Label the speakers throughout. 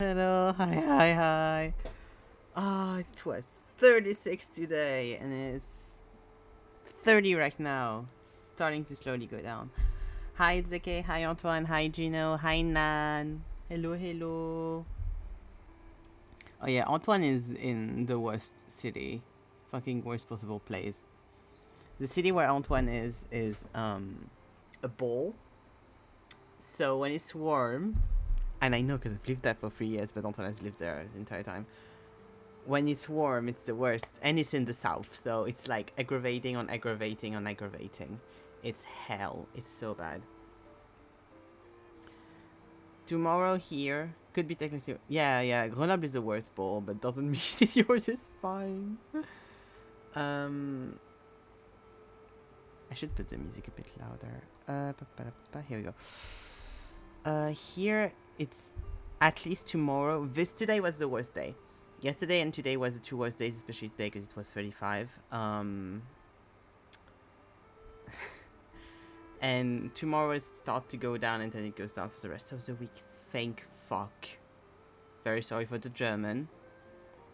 Speaker 1: Hello, hi. It was 36 today, and it's 30 right now. Starting to slowly go down. Hi, Zeke. Hi, Antoine. Hi, Gino. Hi, Nan. Hello. Oh, yeah, Antoine is in the worst city. Fucking worst possible place. The city where Antoine is a ball. So when it's warm, and I know because I've lived there for 3 years, but Antoine has lived there the entire time. When it's warm, it's the worst, and it's in the south, so it's like aggravating on aggravating on aggravating. It's hell. It's so bad. Tomorrow here could be technically, yeah. Grenoble is the worst ball, but doesn't mean that yours is fine. Um, I should put the music a bit louder. Here we go. Here it's at least tomorrow. Today was the worst day. Yesterday and today was the two worst days, especially today because it was 35. And tomorrow is start to go down, and then it goes down for the rest of the week. Thank fuck. Very sorry for the German.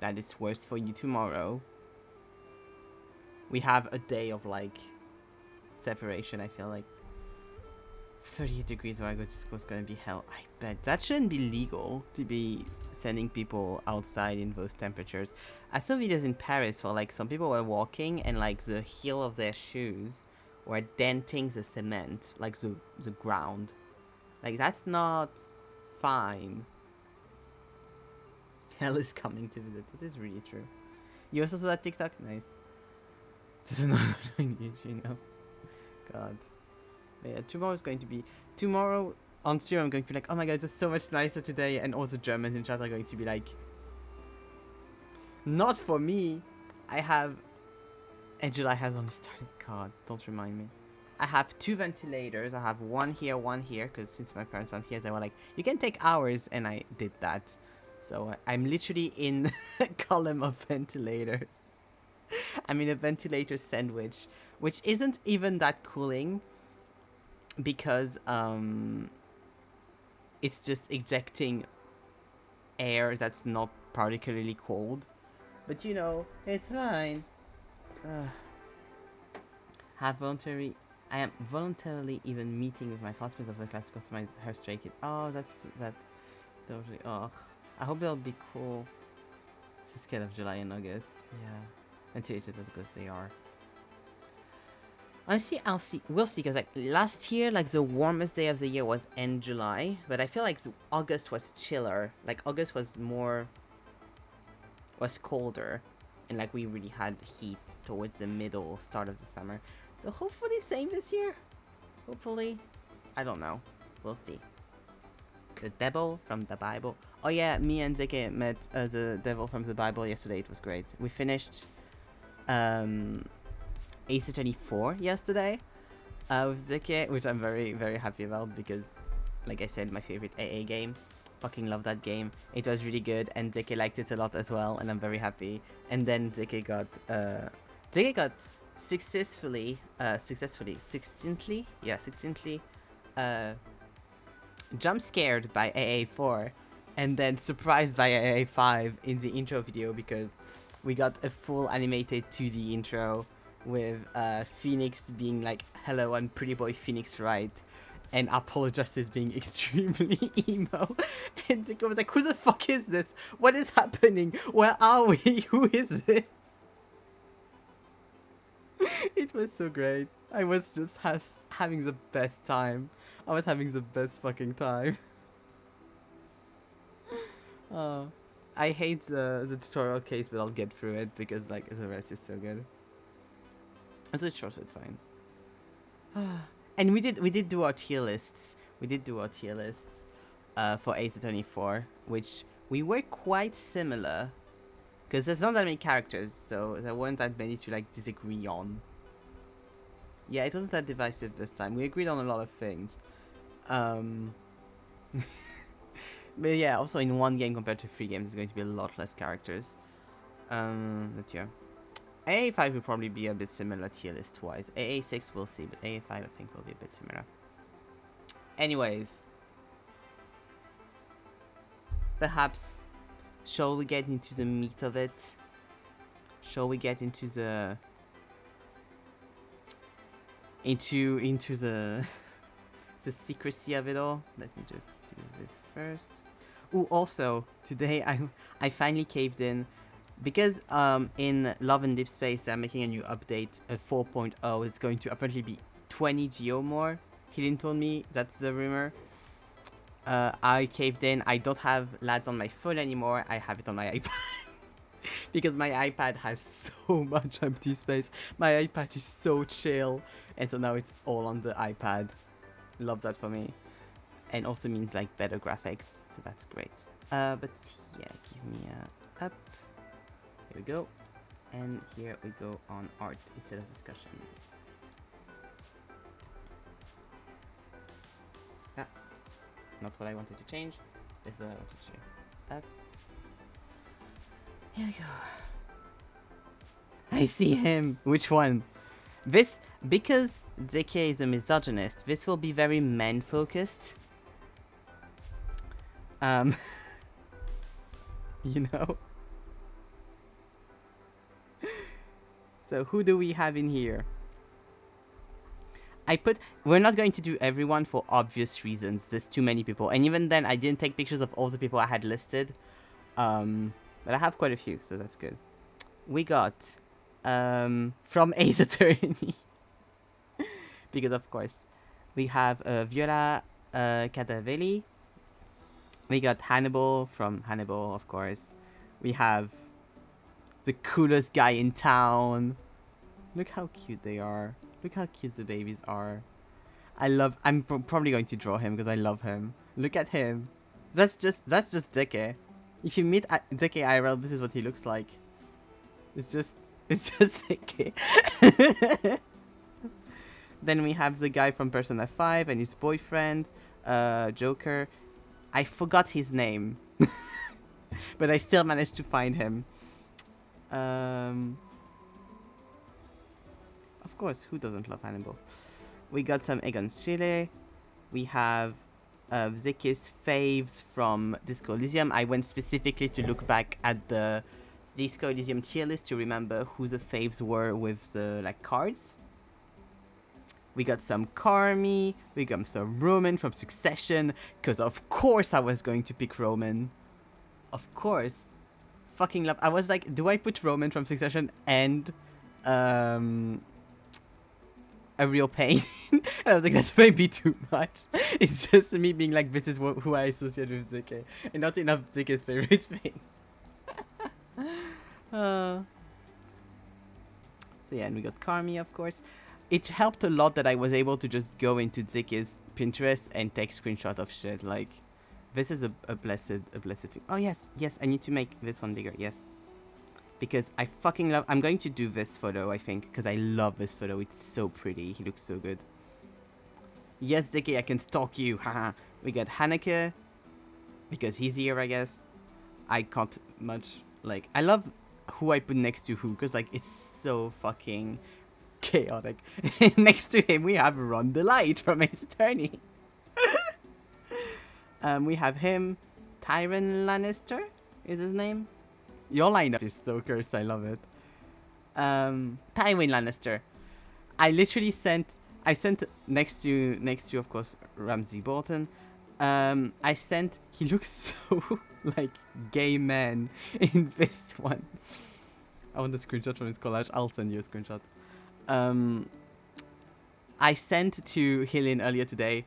Speaker 1: That it's worse for you tomorrow. We have a day of like separation. I feel like 38 degrees where I go to school is gonna be hell. I bet that shouldn't be legal to be sending people outside in those temperatures. I saw videos in Paris where like some people were walking and like the heel of their shoes were denting the cement, like the ground. Like that's not fine. Hell is coming to visit. That is really true. You also saw that TikTok? Nice. This is not annoying you know. God. But yeah, tomorrow's going to be... Tomorrow on stream I'm going to be like, oh my god, it's so much nicer today. And all the Germans in chat are going to be like... Not for me. I have... And July has only started. God, don't remind me. I have 2 ventilators. I have one here, because since my parents aren't here, they were like, you can take ours, and I did that. So I'm literally in a column of ventilators. I'm in a ventilator sandwich, which isn't even that cooling, because it's just ejecting air that's not particularly cold. But you know, it's fine. I am voluntarily even meeting with my classmates of the class to customize her stray kit. Oh, that totally. Oh, I hope they'll be cool. It's scared of July and August. Yeah, ventilators as good as they are. Honestly, we'll see, because like last year, like the warmest day of the year was end July, but I feel like August was chiller. Like August was colder, and like we really had heat towards the middle start of the summer. So hopefully same this year. Hopefully. I don't know. We'll see. The devil from the Bible. Oh yeah, me and Zeke met the devil from the Bible yesterday. It was great. We finished Ace Attorney 4 yesterday with Zeke, which I'm very, very happy about because, like I said, my favorite AA game. Fucking love that game. It was really good, and Zeke liked it a lot as well, and I'm very happy. And then Zeke got successfully, jump scared by AA4, and then surprised by AA5 in the intro video, because we got a full animated 2D intro with Phoenix being like, hello, I'm pretty boy Phoenix, right? And Apologist being extremely emo. And Zico was like, who the fuck is this? What is happening? Where are we? Who is it? It was so great. I was just having the best time. I was having the best fucking time. Oh, I hate the tutorial case, but I'll get through it because like the rest is so good. It's a short, so it's fine. And we did do our tier lists. For Ace Attorney 4, which we were quite similar, because there's not that many characters, so there weren't that many to like disagree on. Yeah, it wasn't that divisive this time. We agreed on a lot of things. But yeah, also in one game compared to 3 games, there's going to be a lot less characters. But yeah. AA5 will probably be a bit similar tier list wise. AA6 we'll see, but AA5 I think will be a bit similar. Anyways. perhaps, shall we get into the meat of it? Shall we get into the into the the secrecy of it all? Let me just do this first. Ooh, also today I finally caved in because in Love and Deep Space they're making a new update, a 4.0. It's going to apparently be 20 geo more. Helen told me that's the rumor. I caved in. I don't have LADs on my phone anymore. I have it on my iPad. Because my iPad has so much empty space. My iPad is so chill. And so now it's all on the iPad. Love that for me. And also means like better graphics. So that's great. But yeah, give me a up. Here we go. And here we go on art instead of discussion. Ah, not what I wanted to change. This is what I wanted to change. Up. Here we go. I see him. Which one? This, because Zeke is a misogynist, this will be very men-focused. You know? So who do we have in here? We're not going to do everyone for obvious reasons. There's too many people. And even then, I didn't take pictures of all the people I had listed. But I have quite a few, so that's good. We got, from Ace Attorney. Because of course. We have Viola Cadavelli. We got Hannibal from Hannibal, of course. We have the coolest guy in town. Look how cute they are. Look how cute the babies are. I'm probably going to draw him because I love him. Look at him. That's just Deke. If you meet Deke IRL, this is what he looks like. It's just Deke. Then we have the guy from Persona 5 and his boyfriend, Joker. I forgot his name. But I still managed to find him. Of course, who doesn't love Hannibal? We got some Egon Schiele. We have Zeke's faves from Disco Elysium. I went specifically to look back at the Disco Elysium tier list to remember who the faves were with the like cards. We got some Carmi. We got some Roman from Succession. Because of course I was going to pick Roman. Of course. Fucking love. I was like, do I put Roman from Succession and a real pain? And I was like, that's maybe too much. It's just me being like, this is who I associate with Zeke. And not enough Zeke's favorite thing. So yeah, and we got Carmi, of course. It helped a lot that I was able to just go into Zeke's Pinterest and take screenshot of shit. Like, this is a blessed thing. Oh yes, I need to make this one bigger. Yes, because I fucking love. I'm going to do this photo, I think, because I love this photo. It's so pretty. He looks so good. Yes, Zeke, I can stalk you. Haha. We got Haneke because he's here, I guess. I can't much like. I love who I put next to who because like it's so fucking chaotic. Next to him, we have Ron the Light from Ace Attorney. We have him. Tyrion Lannister is his name. Your lineup is so cursed. I love it. Tywin Lannister. I literally sent. I sent next to of course Ramsay Bolton. I sent. He looks so like gay man in this one. I want a screenshot from his collage. I'll send you a screenshot. I sent to Helen earlier today.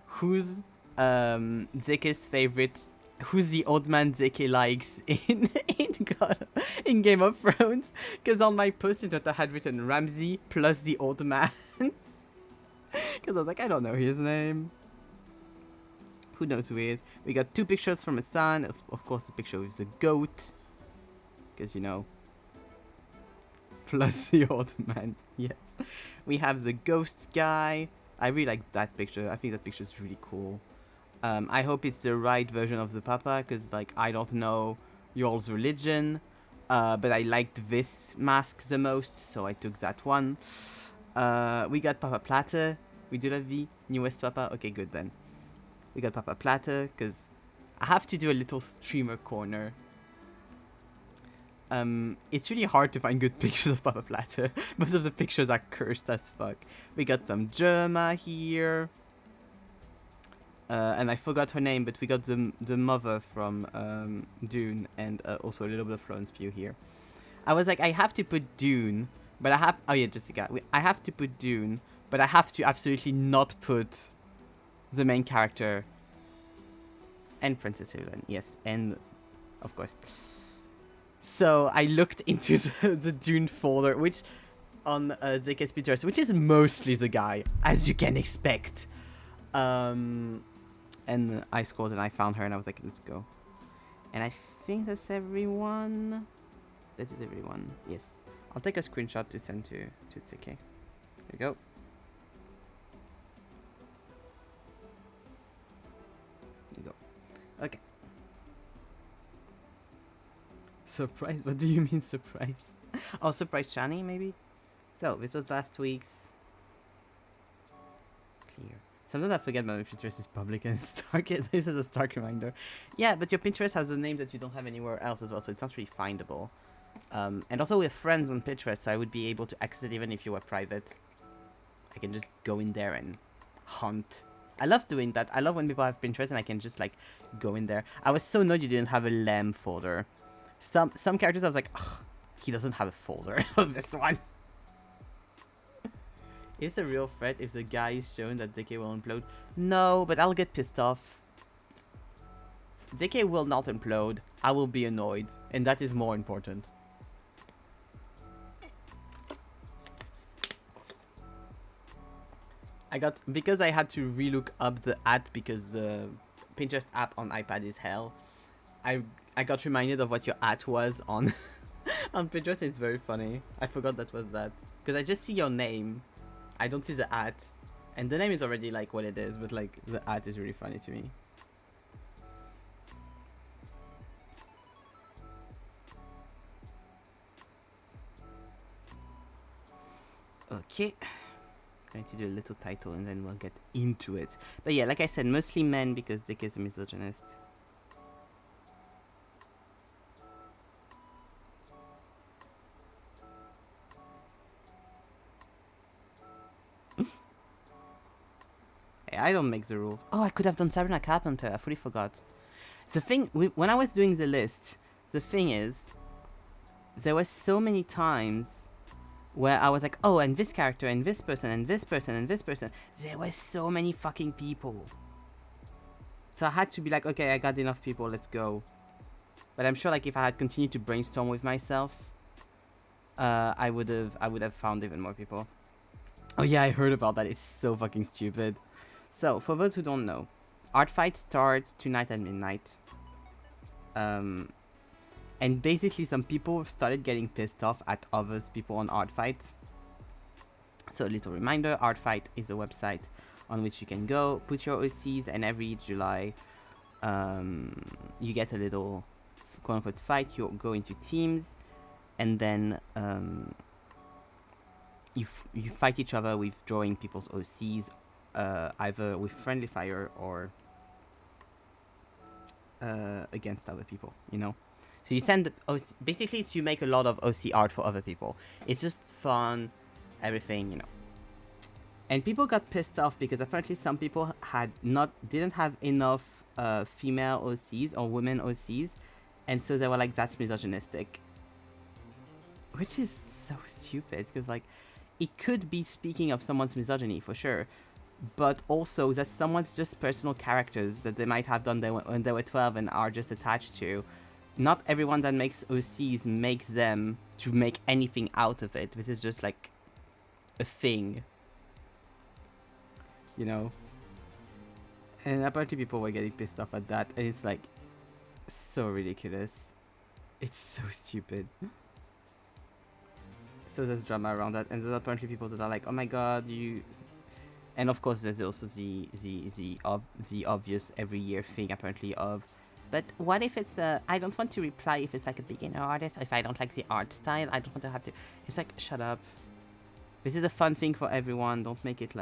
Speaker 1: Who's Zeke's favorite? Who's the old man Zeke likes in Game of Thrones? Because on my post-it note I had written Ramsay plus the old man. Because I was like, I don't know his name. Who knows who he is? We got 2 pictures from his son. Of course, a picture with the goat. Because, you know. Plus the old man. Yes. We have the ghost guy. I really like that picture. I think that picture is really cool. I hope it's the right version of the Papa. Because, like, I don't know y'all's religion. But I liked this mask the most. So I took that one. We got Papa Platter. We do la vie. Newest Papa. Okay, good then. We got Papa Platter because I have to do a little streamer corner. It's really hard to find good pictures of Papa Platter. Most of the pictures are cursed as fuck. We got some Germa here. And I forgot her name, but we got the mother from Dune, and also a little bit of Florence Pugh here. I was like, I have to put Dune, but I have... Oh yeah, Jessica. I have to put Dune, but I have to absolutely not put the main character. And Princess Evelyn, yes, and of course. So I looked into the Dune folder, which on ZK's Pinterest, which is mostly the guy, as you can expect. And I scrolled and I found her and I was like, let's go. And I think that's everyone. That is everyone. Yes. I'll take a screenshot to send to ZK. There we go. There you go. Okay. Surprise? What do you mean surprise? Oh, surprise Shani, maybe? So, this was last week's. Clear. Sometimes I forget my Pinterest is public and it's dark. This is a stark reminder. Yeah, but your Pinterest has a name that you don't have anywhere else as well, so it's not really findable. And also we have friends on Pinterest, so I would be able to access it even if you were private. I can just go in there and hunt. I love doing that. I love when people have Pinterest and I can just like go in there. I was so annoyed you didn't have a lamb folder. Some characters I was like, ugh, he doesn't have a folder of this one. It's a real threat if the guy is shown that ZK will implode. No, but I'll get pissed off. ZK will not implode. I will be annoyed, and that is more important. Because I had to relook up the app because the Pinterest app on iPad is hell. I got reminded of what your at was on on Pinterest. It's very funny. I forgot that was that. Because I just see your name. I don't see the at. And the name is already like what it is, but like the at is really funny to me. Okay. Going to do a little title and then we'll get into it. But yeah, like I said, mostly men because Dick is a misogynist. Hey, I don't make the rules. Oh, I could have done Sabrina Carpenter. I fully forgot. The thing, when I was doing the list, the thing is, there were so many times where I was like, oh, and this character, and this person, and this person, and this person. There were so many fucking people. So I had to be like, okay, I got enough people, let's go. But I'm sure like if I had continued to brainstorm with myself, I would have found even more people. Oh yeah, I heard about that. It's so fucking stupid. So, for those who don't know, Art Fight starts tonight at midnight. And basically some people started getting pissed off at other people on Art Fight. So, a little reminder, Art Fight is a website on which you can go, put your OCs, and every July you get a little quote-unquote fight. You go into teams, and then you fight each other with drawing people's OCs, either with friendly fire or against other people, you know. So you send OC, basically it's you make a lot of OC art for other people. It's just fun, everything, you know. And people got pissed off because apparently some people didn't have enough female OCs or women OCs, and so they were like, that's misogynistic. Which is so stupid, because like it could be speaking of someone's misogyny for sure, but also that's someone's just personal characters that they might have done when they were 12 and are just attached to. Not everyone that makes OCs makes them to make anything out of it. This is just like a thing, you know. And apparently people were getting pissed off at that, and it's like so ridiculous. It's so stupid. So there's drama around that, and there's apparently people that are like, oh my god, you. And of course there's also the obvious every year thing apparently of, but what if it's I don't want to reply if it's like a beginner artist, if I don't like the art style, I don't want to have to. It's like, shut up. This is a fun thing for everyone. Don't make it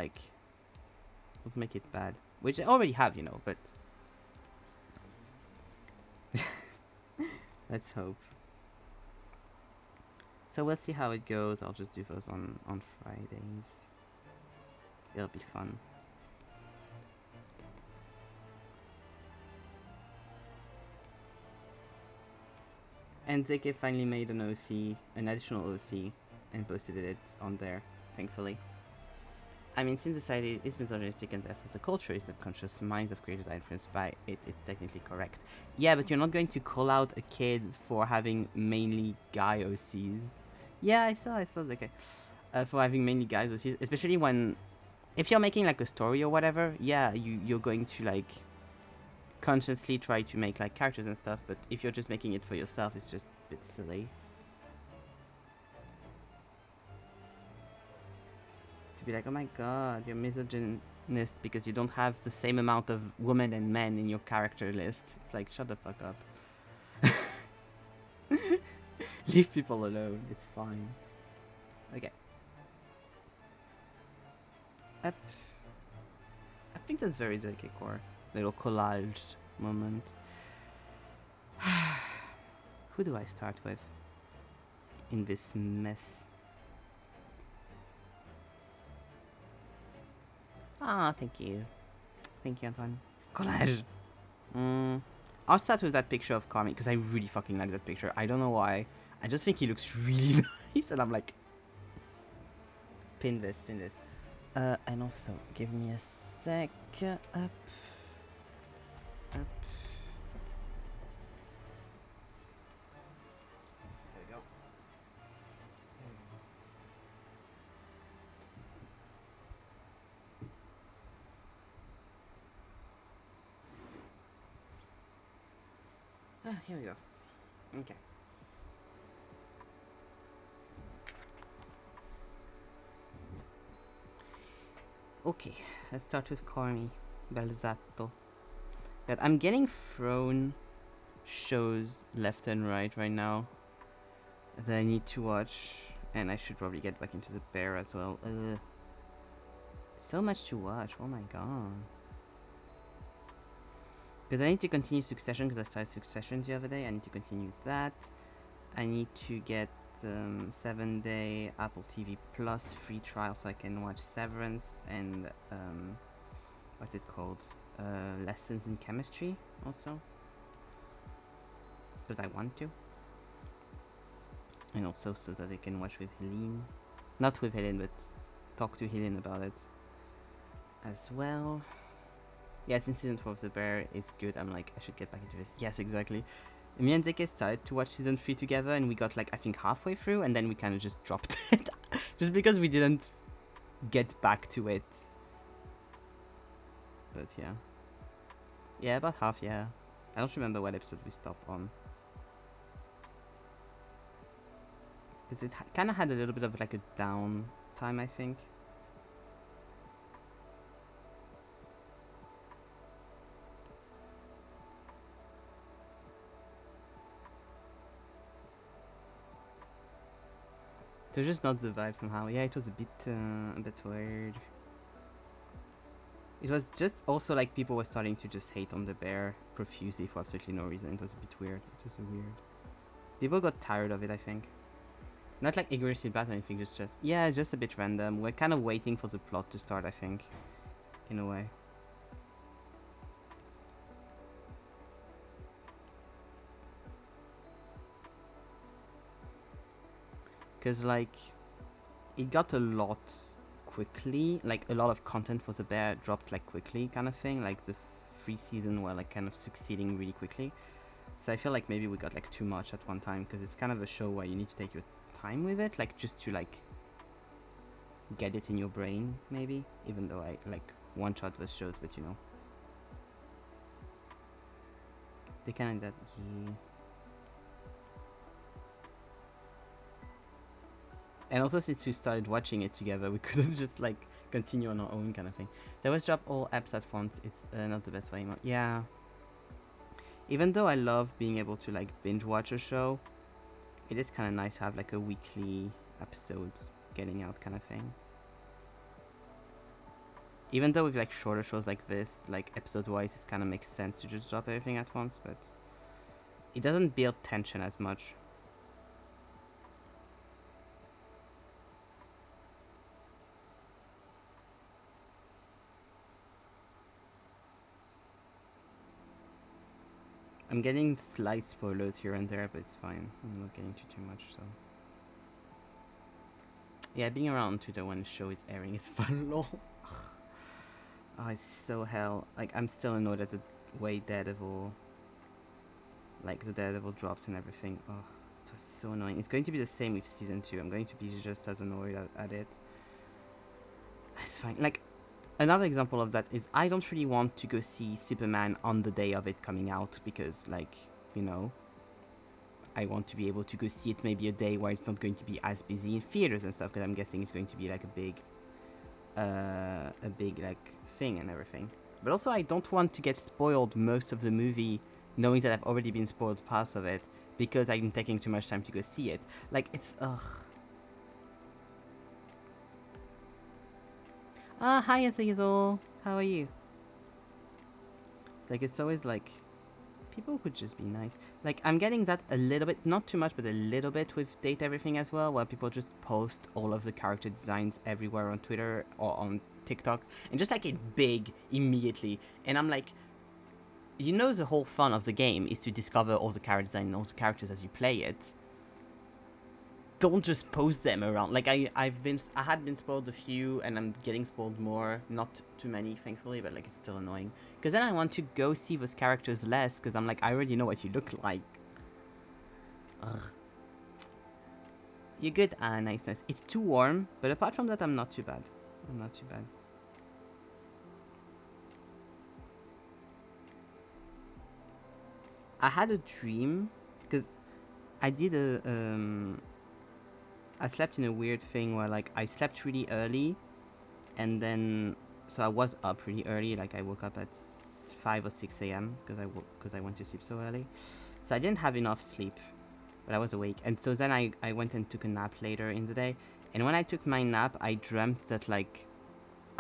Speaker 1: bad. Which I already have, you know, but Let's hope. So we'll see how it goes. I'll just do those on Fridays. It'll be fun. And Zeke finally made an OC, an additional OC, and posted it on there, thankfully. I mean, since the site is misogynistic and therefore the culture is subconscious, minds of creators are influenced by it, it's technically correct. Yeah, but you're not going to call out a kid for having mainly guy OCs. Yeah, I saw Zeke. For having mainly guys OCs, especially when, if you're making like a story or whatever, yeah, you're going to like consciously try to make like characters and stuff, but if you're just making it for yourself, it's just a bit silly. To be like, oh my god, you're misogynist because you don't have the same amount of women and men in your character list. It's like, shut the fuck up. Leave people alone, it's fine. Okay. I think that's very Zeke core. Little collage moment. Who do I start with in this mess? Ah, thank you, Antoine. Collage. I'll start with that picture of Carmi because I really fucking like that picture. I don't know why. I just think he looks really nice, and I'm like, pin this. And also, give me a sec. Up. Here we go. Okay. Okay, let's start with Corny Belzatto. But I'm getting thrown shows left and right now that I need to watch, and I should probably get back into the bear as well. So much to watch, oh my god. Because I need to continue Succession, because I started Succession the other day. I need to continue that. I need to get 7-day Apple TV Plus free trial so I can watch Severance and what's it called? Lessons in Chemistry also. Because I want to. And also so that I can watch with Helene. Not with Helene, but talk to Helene about it as well. Yeah, since season 4 of The Bear is good, I'm like, I should get back into this. Yes, exactly. Me and Zeke started to watch season 3 together, and we got like, I think halfway through, and then we kind of just dropped it. Just because we didn't get back to it. But yeah. Yeah, about half, yeah. I don't remember what episode we stopped on. Because it kind of had a little bit of like a down time, I think. They're just not the vibe somehow. Yeah, it was a bit weird. It was just also like people were starting to just hate on the bear profusely for absolutely no reason. It was a bit weird. It was so weird. People got tired of it, I think. Not like aggressive bad or anything, just yeah, just a bit random. We're kind of waiting for the plot to start, I think, in a way. Because like it got a lot quickly, like a lot of content for the bear dropped like quickly kind of thing, like the free season were like kind of succeeding really quickly. So I feel like maybe we got like too much at one time, because it's kind of a show where you need to take your time with it, like just to like get it in your brain maybe, even though I like one shot those shows, but you know, they kind of that. Yeah. And also, since we started watching it together, we couldn't just like continue on our own kind of thing. They always drop all apps at once. It's not the best way. Yeah. Even though I love being able to like binge watch a show, it is kind of nice to have like a weekly episode getting out kind of thing. Even though with like shorter shows like this, like episode wise, it kind of makes sense to just drop everything at once, but It doesn't build tension as much. I'm getting slight spoilers here and there, but it's fine. I'm not getting too much, so. Yeah, being around Twitter when the show is airing is fun, lol. Oh, it's so hell. Like, I'm still annoyed at the way Daredevil, like, the Daredevil drops and everything. Oh, it was so annoying. It's going to be the same with season 2. I'm going to be just as annoyed at it. It's fine. Like, another example of that is I don't really want to go see Superman on the day of it coming out because, like, you know, I want to be able to go see it maybe a day where it's not going to be as busy in theaters and stuff, because I'm guessing it's going to be like a big like thing and everything. But also I don't want to get spoiled most of the movie knowing that I've already been spoiled parts of it because I'm taking too much time to go see it. Like, it's ugh. Hi Azazel. How are you? Like, it's always like people could just be nice. Like, I'm getting that a little bit, not too much, but a little bit with Date Everything as well, where people just post all of the character designs everywhere on Twitter or on TikTok, and just like it big immediately. And I'm like, you know, the whole fun of the game is to discover all the character design and all the characters as you play it. Don't just post them around. Like, I had been spoiled a few, and I'm getting spoiled more. Not too many, thankfully, but like, it's still annoying. Because then I want to go see those characters less, because I'm like, I already know what you look like. Ugh. You're good? Ah, nice. It's too warm, but apart from that, I'm not too bad. I had a dream, because I did I slept in a weird thing where, like, I slept really early, and then, so I was up really early, like, I woke up at 5 or 6 a.m. because I went to sleep so early. So I didn't have enough sleep, but I was awake. And so then I went and took a nap later in the day. And when I took my nap, I dreamt that, like,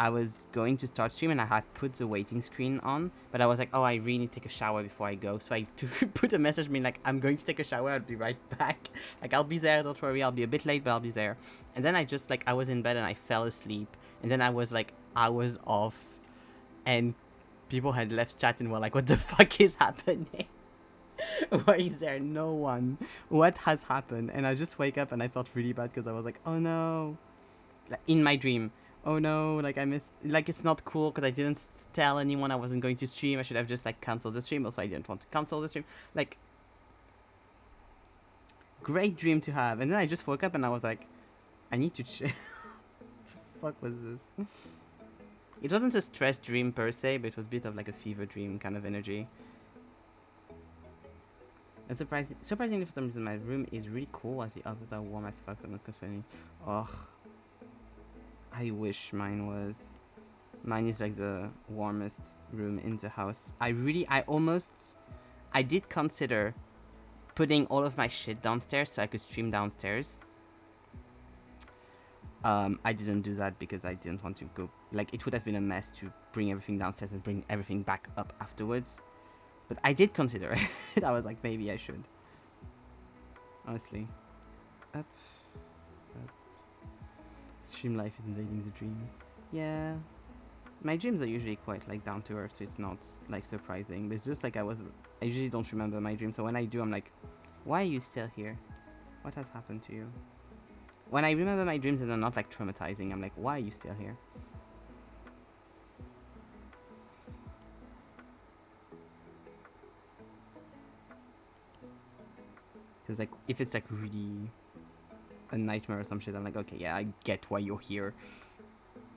Speaker 1: I was going to start stream and I had put the waiting screen on, but I was like, oh, I really need to take a shower before I go. So I put a message being like, I'm going to take a shower, I'll be right back. Like, I'll be there, don't worry, I'll be a bit late, but I'll be there. And then I just, like, I was in bed and I fell asleep. And then I was like, hours off. And people had left chat and were like, what the fuck is happening? Why is there no one? What has happened? And I just wake up and I felt really bad because I was like, oh no. Like, in my dream, oh no, like, I missed, like, it's not cool because I didn't tell anyone I wasn't going to stream. I should have just, like, canceled the stream. Also, I didn't want to cancel the stream. Like, great dream to have. And then I just woke up and I was like, I need to chill. What the fuck was this? It wasn't a stress dream per se, but it was a bit of like a fever dream kind of energy. And surprisingly, for some reason, my room is really cool as the others are warm as fuck. So I'm not complaining. Ugh. I wish mine was. Mine is like the warmest room in the house. I did consider putting all of my shit downstairs so I could stream downstairs. I didn't do that because I didn't want to go. Like, it would have been a mess to bring everything downstairs and bring everything back up afterwards. But I did consider it. I was like, maybe I should. Honestly. Up. Stream life is invading the dream. Yeah. My dreams are usually quite, like, down to earth, so it's not, like, surprising. But it's just like I usually don't remember my dreams, so when I do, I'm like, why are you still here? What has happened to you? When I remember my dreams and they're not, like, traumatizing, I'm like, why are you still here? Because, like, if it's, like, really a nightmare or some shit, I'm like, okay, yeah, I get why you're here.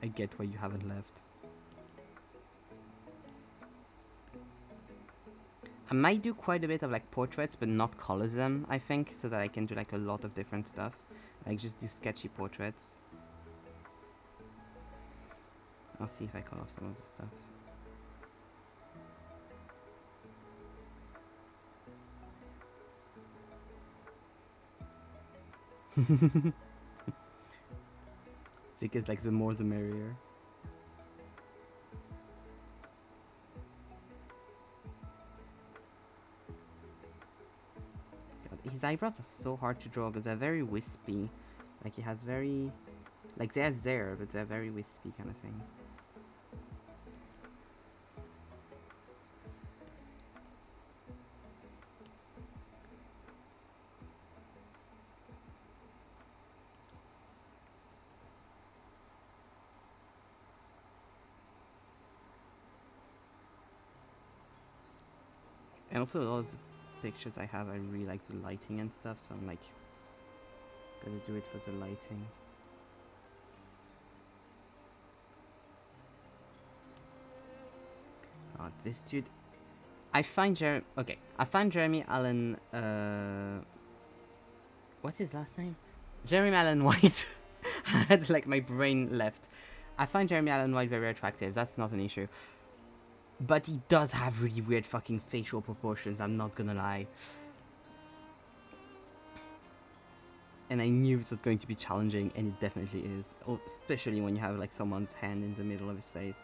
Speaker 1: I get why you haven't left. I might do quite a bit of, like, portraits, but not color them, I think, so that I can do, like, a lot of different stuff. Like, just do sketchy portraits. I'll see if I color some of the stuff. Zik is like, the more the merrier. his eyebrows are so hard to draw because they're very wispy. Like he has very, like they're there, but they're very wispy kind of thing. And also a lot of the pictures I have, I really like the lighting and stuff, so I'm like, gonna do it for the lighting. God, this dude. I find Jeremy Allen. What's his last name? Jeremy Allen White. I had like my brain left. I find Jeremy Allen White very attractive. That's not an issue. But he does have really weird fucking facial proportions. I'm not gonna lie. And I knew this was going to be challenging, and it definitely is. Especially when you have like someone's hand in the middle of his face.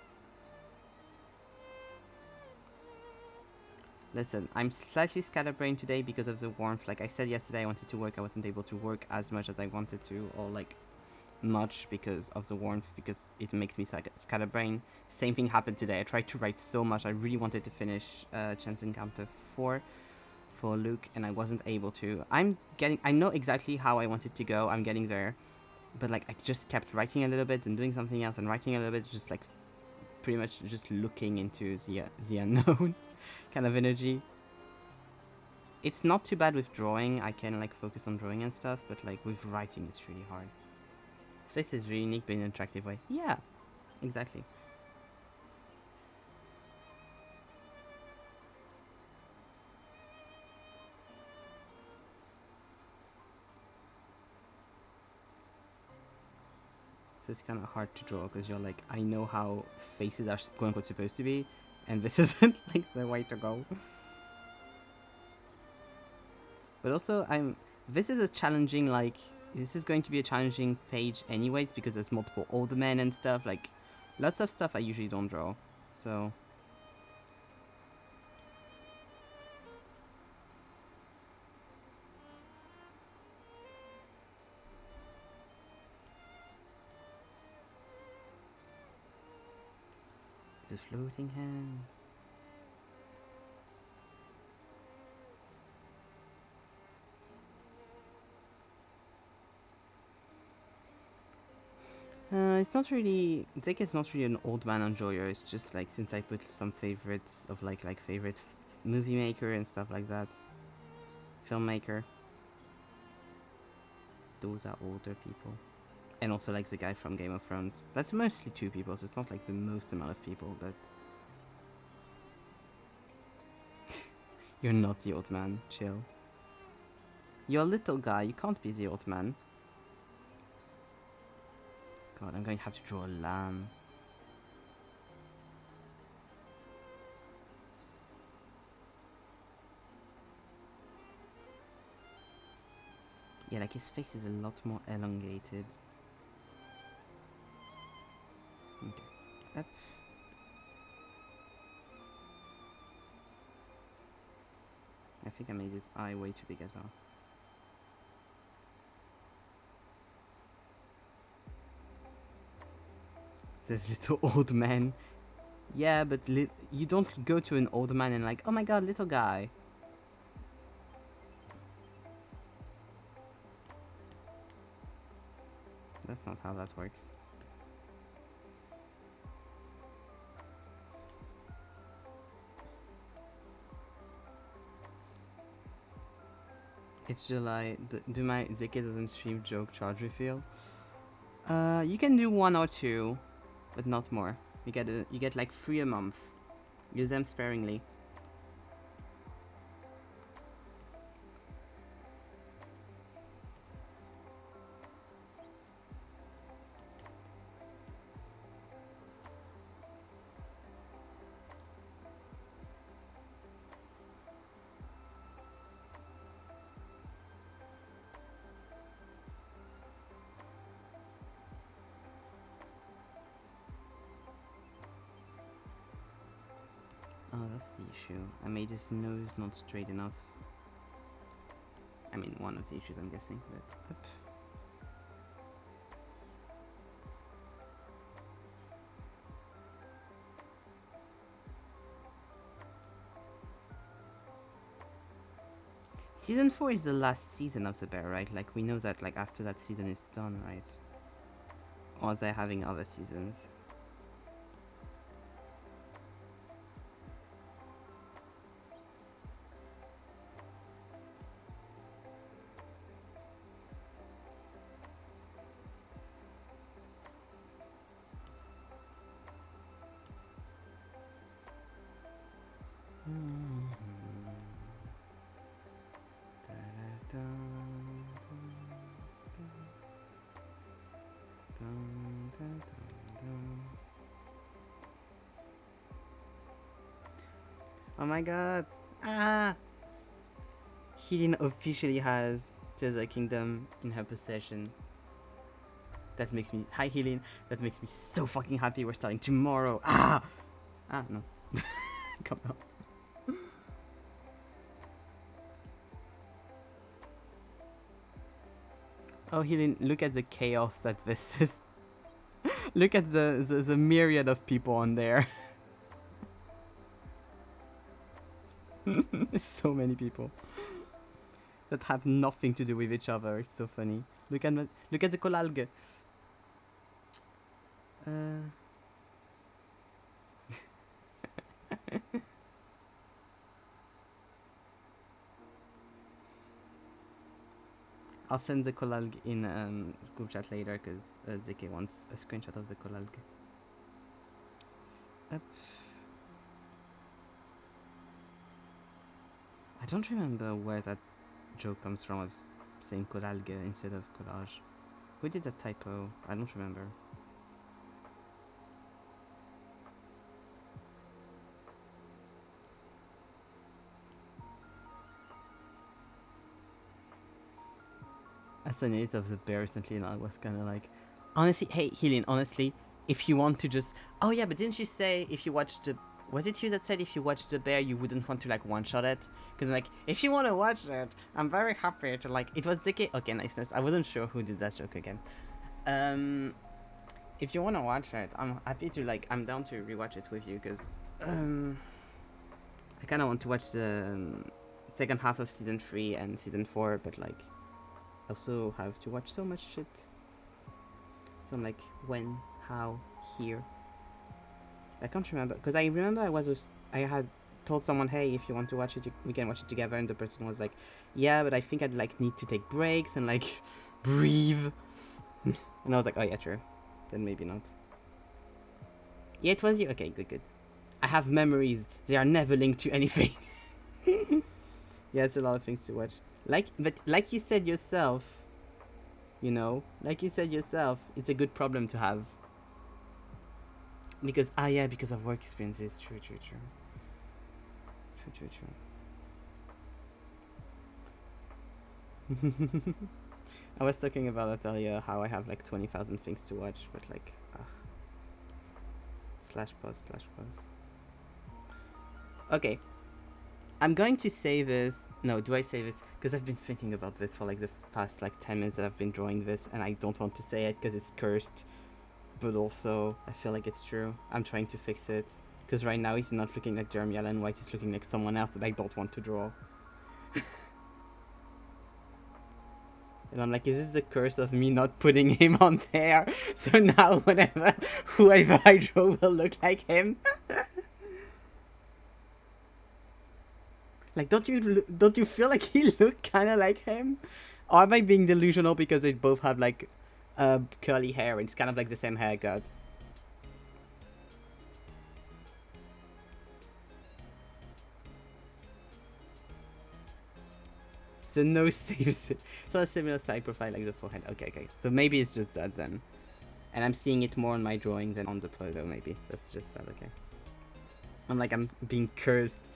Speaker 1: Listen, I'm slightly scatterbrained today because of the warmth. Like I said yesterday, I wanted to work. I wasn't able to work as much as I wanted to, or like much because of the warmth, because it makes me scatterbrained. Same thing happened today. I tried to write so much. I really wanted to finish Chance Encounter 4 for Luke, and I wasn't able to. I know exactly how I wanted to go. I'm getting there. But like I just kept writing a little bit and doing something else and writing a little bit, just like pretty much just looking into the unknown kind of energy. It's not too bad with drawing. I can like focus on drawing and stuff, but like with writing it's really hard. This is really unique but in an attractive way. Yeah, exactly. So it's kind of hard to draw because you're like, I know how faces are quote unquote supposed to be, and this isn't like the way to go. But also, this is a challenging, like, this is going to be a challenging page anyways because there's multiple older men and stuff, like, lots of stuff I usually don't draw, so. The floating hand. It's not really. Zeke is not really an old man enjoyer. It's just like since I put some favorites of like favorite movie maker and stuff like that, filmmaker. Those are older people, and also like the guy from Game of Thrones. That's mostly 2 people, so it's not like the most amount of people, but. You're not the old man. Chill. You're a little guy. You can't be the old man. God, I'm going to have to draw a lamb. Yeah, like his face is a lot more elongated. Okay. Up. I think I made his eye way too big as well. This little old man. Yeah, but you don't go to an old man and like, oh my god, little guy. That's not how that works. It's July. Do my Zeke doesn't stream joke charge refill? You can do 1 or 2, but not more. You get like 3 a month. Use them sparingly. Oh, that's the issue. I made his nose not straight enough. I mean, one of the issues, I'm guessing. But Season 4 is the last season of The Bear, right? Like, we know that, like, after that season is done, right? Or they're having other seasons. Oh my god. Ah! Helene officially has Tears of the Kingdom in her possession. That makes me... Hi, Helene. That makes me so fucking happy. We're starting tomorrow. Ah! Ah, no. Come on. Oh, Helene, look at the chaos that this is. Look at the myriad of people on there. So many people that have nothing to do with each other. It's so funny. Look at the Kolalge. I'll send the Kolalg in group chat later because ZK wants a screenshot of the Kolalg. Up. I don't remember where that joke comes from of saying Kolalge instead of collage. Who did that typo? I don't remember. I saw an edit of the bear recently and I was kind of like, honestly, hey, Helene, honestly, if you want to just... Oh yeah, but didn't you say if you watched the... Was it you that said if you watched the bear, you wouldn't want to like one-shot it? Because like, if you want to watch it, I'm very happy to like... It was Ziki... Okay, nice. I wasn't sure who did that joke again. If you want to watch it, I'm happy to like... I'm down to rewatch it with you because... I kind of want to watch the second half of season 3 and season 4, but like... also have to watch so much shit. So I'm like, when, how, here. I can't remember because I remember I had told someone, hey, if you want to watch it, we can watch it together, and the person was like, yeah, but I think I'd like need to take breaks and like breathe. And I was like, oh yeah, true. Then maybe not. Yeah, it was you. Okay, good. I have memories. They are never linked to anything. Yeah, it's a lot of things to watch. But like you said yourself, you know, like you said yourself, it's a good problem to have. Because, yeah, because of work experiences. True. I was talking about that earlier, how I have like 20,000 things to watch, but like, /pause. Okay. I'm going to say this. No, do I say this? Because I've been thinking about this for like the past like 10 minutes that I've been drawing this, and I don't want to say it because it's cursed. But also, I feel like it's true. I'm trying to fix it. Because right now he's not looking like Jeremy Allen White, he's looking like someone else that I don't want to draw. And I'm like, is this the curse of me not putting him on there? So now whoever I draw will look like him? Like, don't you feel like he looked kind of like him? Or am I being delusional because they both have like curly hair and it's kind of like the same haircut? The nose saves it. So a similar side profile like the forehead. Okay. So maybe it's just that then. And I'm seeing it more on my drawing than on the photo, maybe. That's just that, okay. I'm being cursed.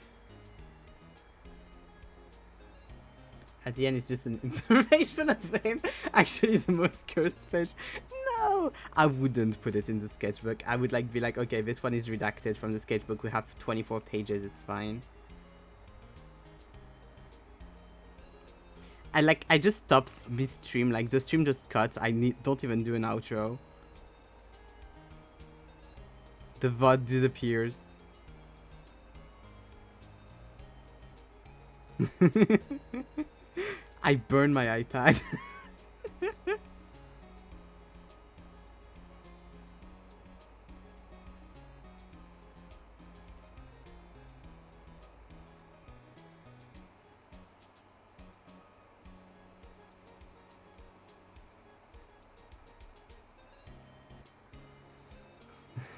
Speaker 1: At the end, it's just an information of him. Actually, the most cursed page. No! I wouldn't put it in the sketchbook. I would be like, okay, this one is redacted from the sketchbook. We have 24 pages, it's fine. I just stopped mid-stream, like the stream just cuts. Don't even do an outro. The VOD disappears. I burned my iPad.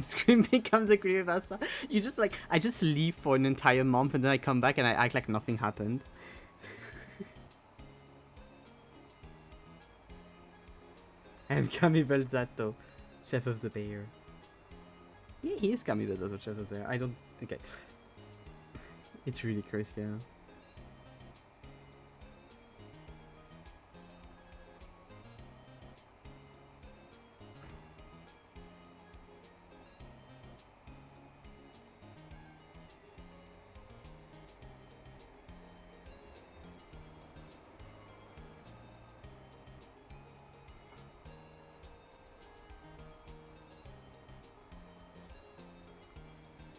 Speaker 1: Scream becomes a creepypasta. You just like, I just leave for an entire month and then I come back and I act like nothing happened. I'm Camille Belzatto, chef of the bear. Yeah, he is Camille Belzatto, chef of the bear. I don't. Okay. It's really cursed, yeah.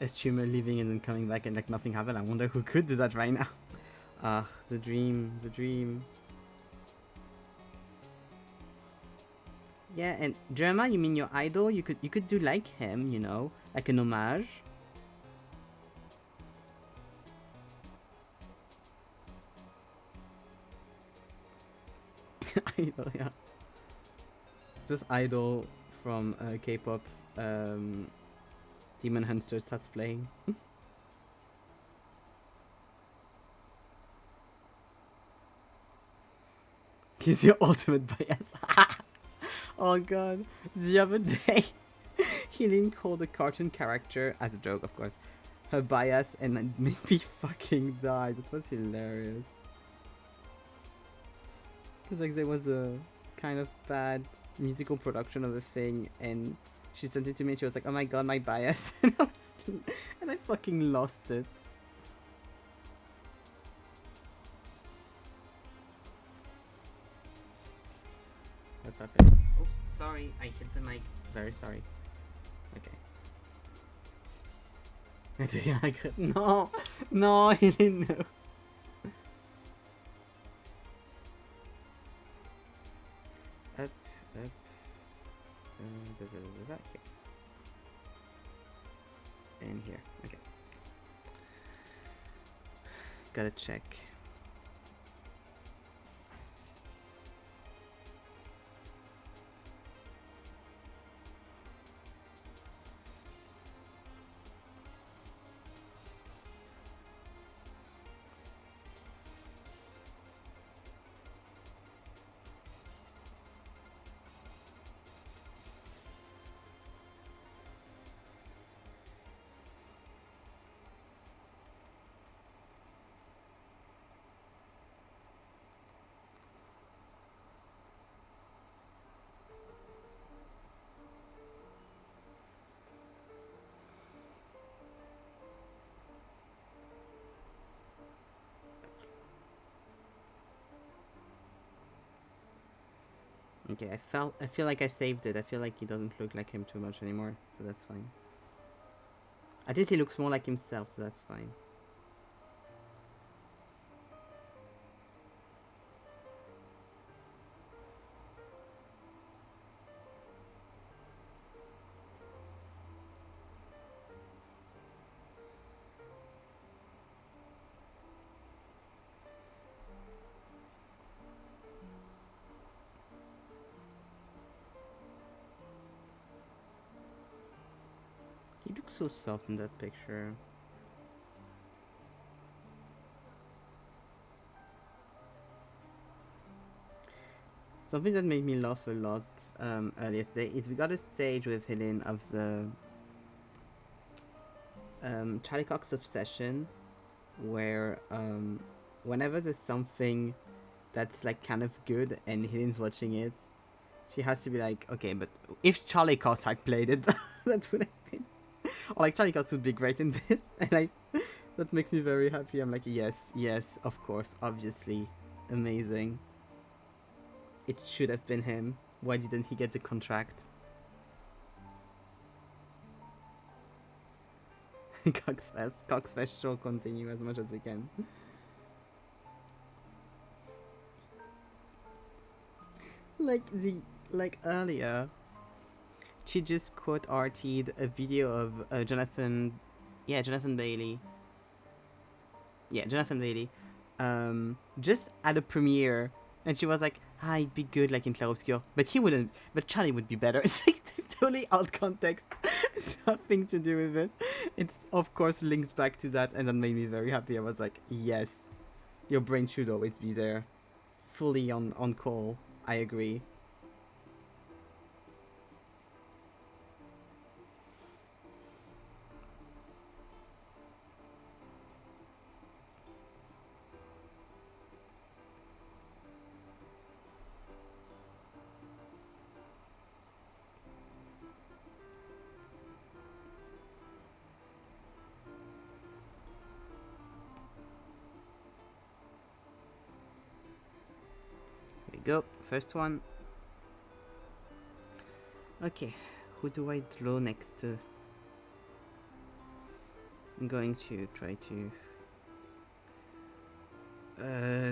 Speaker 1: A streamer leaving and then coming back and like nothing happened. I wonder who could do that right now. Ah, the dream, the dream. Yeah, and Jerma, you mean your idol? You could do like him, you know, like an homage. Idol, yeah. Just idol from K-pop. Demon Hunter starts playing. He's your ultimate bias. Oh god. The other day, Helene called a cartoon character, as a joke of course, her bias, and it made me fucking die. That was hilarious. Because like there was a kind of bad musical production of a thing, and she sent it to me and she was like, oh my god, my bias. And I fucking lost it. What's happening? Oops, sorry, I hit the mic. Very sorry. Okay. No, no, he didn't know. Up. Here. And here. Okay. Gotta check. Okay, I feel like I saved it. I feel like he doesn't look like him too much anymore, so that's fine. At least he looks more like himself, so that's fine. He looks so soft in that picture. Something that made me laugh a lot earlier today is we got a stage with Helen of the Charlie Cox Obsession, where whenever there's something that's like kind of good and Helen's watching it, she has to be like, okay, but if Charlie Cox had played it, that would have been, or like Charlie Cox would be great in this, and that makes me very happy. I'm like, yes, of course, obviously. Amazing. It should have been him. Why didn't he get the contract? Coxfest shall continue as much as we can. like earlier, she just quote arted a video of Jonathan Bailey. Yeah, Jonathan Bailey. Just at a premiere, and she was like, "Ah, it'd be good like in Clair Obscur, but he wouldn't. But Charlie would be better." It's like totally out context, nothing to do with it. It's of course links back to that, and that made me very happy. I was like, "Yes, your brain should always be there, fully on call." I agree. Here we go. First one. Okay, who do I draw next to? I'm going to try to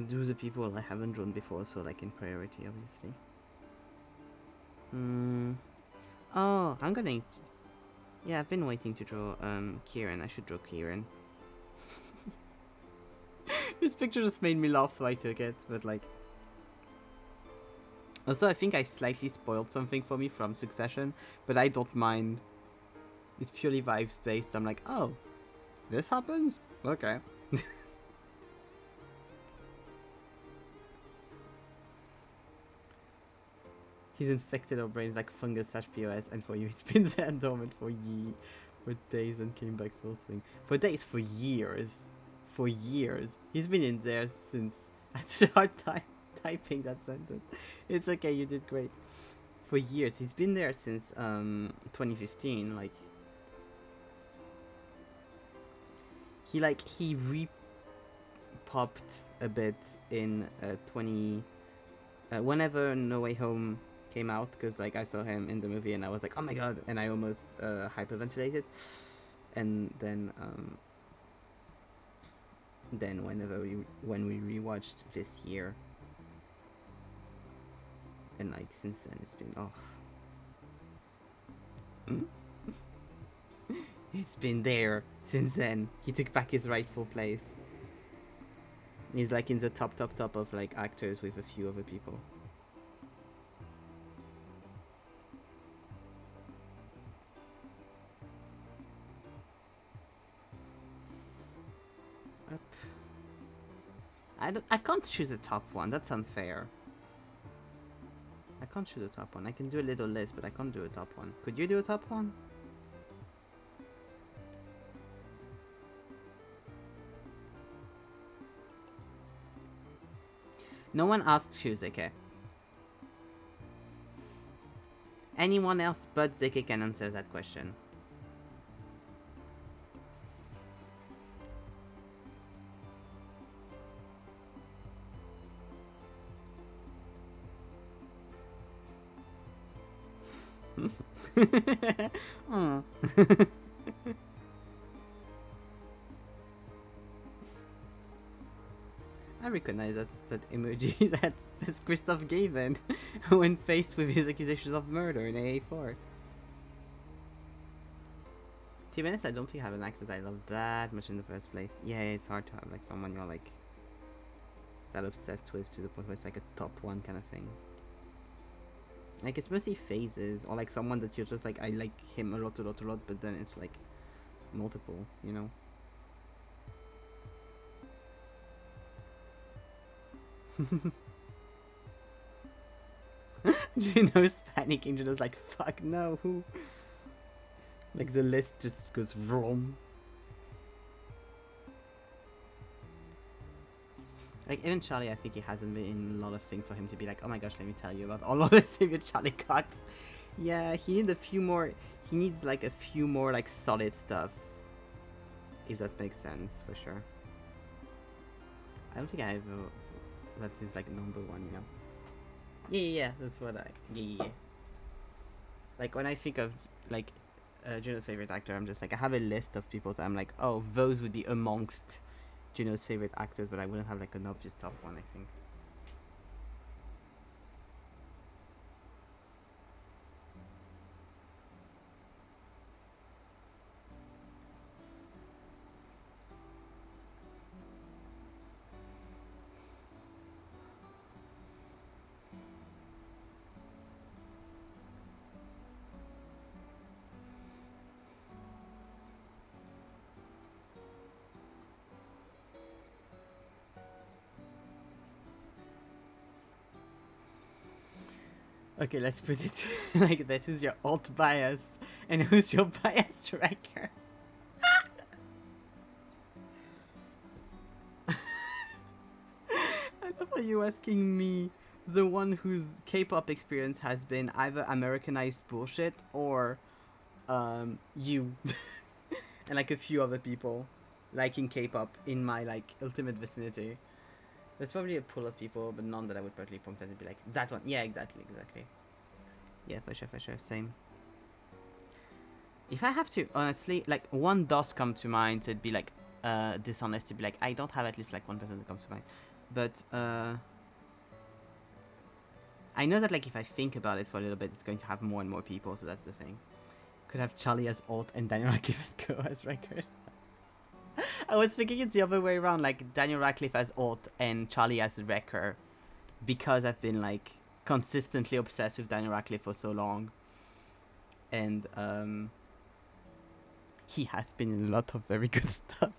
Speaker 1: do the people I haven't drawn before, so like in priority, obviously. Oh, I'm gonna... Yeah, I've been waiting to draw Kieran. I should draw Kieran. This picture just made me laugh, so I took it, but like... Also, I think I slightly spoiled something for me from Succession, but I don't mind. It's purely vibes based. I'm like, oh, this happens? Okay. He's infected our brains like fungus/POS, and for you it's been there dormant for days and came back full swing. For days, for years. For years. He's been in there since... I had a hard time typing that sentence. It's okay, you did great. For years. He's been there since 2015, like... He re-popped a bit in whenever No Way Home came out, because like I saw him in the movie and I was like, oh my god, and I almost hyperventilated. And then when we rewatched this year, and like since then it's been it's been there since then. He took back his rightful place. He's like in the top of like actors with a few other people. I can't choose a top one. That's unfair. I can't choose a top one. I can do a little list, but I can't do a top one. Could you do a top one? No one asked Shuzeke. Anyone else but Zeke can answer that question. Oh. I recognize that emoji. That's Christoph Gavin when faced with his accusations of murder in AA4. To be honest, I don't think I have an actor that I love that much in the first place. Yeah, it's hard to have like someone you're like that obsessed with to the point where it's like a top one kind of thing. Like it's mostly phases, or like someone that you're just like, I like him a lot, but then it's like multiple, you know? Juno's panicking. Juno's like, fuck no, who? Like the list just goes vroom. Like even Charlie, I think he hasn't been in a lot of things for him to be like, oh my gosh, let me tell you about all of the Savior Charlie cuts. Yeah, he needs a few more. He needs like a few more like solid stuff. If that makes sense, for sure. I don't think I have that is like number one, you know. Yeah. That's what I. Yeah. Like when I think of like Juno's favorite actor, I'm just like I have a list of people that I'm like, oh, those would be amongst Juno's favorite actors, but I wouldn't have like an obvious top one. I think. Okay, let's put it like this: who's your alt bias, and who's your bias tracker? I love how you asking me, the one whose K-pop experience has been either Americanized bullshit or you and like a few other people liking K-pop in my like ultimate vicinity. There's probably a pool of people, but none that I would probably point at and be like, that one. Yeah, exactly. Yeah, for sure, same. If I have to, honestly, like one does come to mind, so it'd be like dishonest to be like, I don't have at least like one person that comes to mind. But I know that like if I think about it for a little bit, it's going to have more and more people, so that's the thing. Could have Charlie as alt and Daniel Radcliffe as co as Wreckers. I was thinking it's the other way around, like Daniel Radcliffe as alt and Charlie as Wrecker, because I've been like consistently obsessed with Daniel Radcliffe for so long, and he has been in a lot of very good stuff.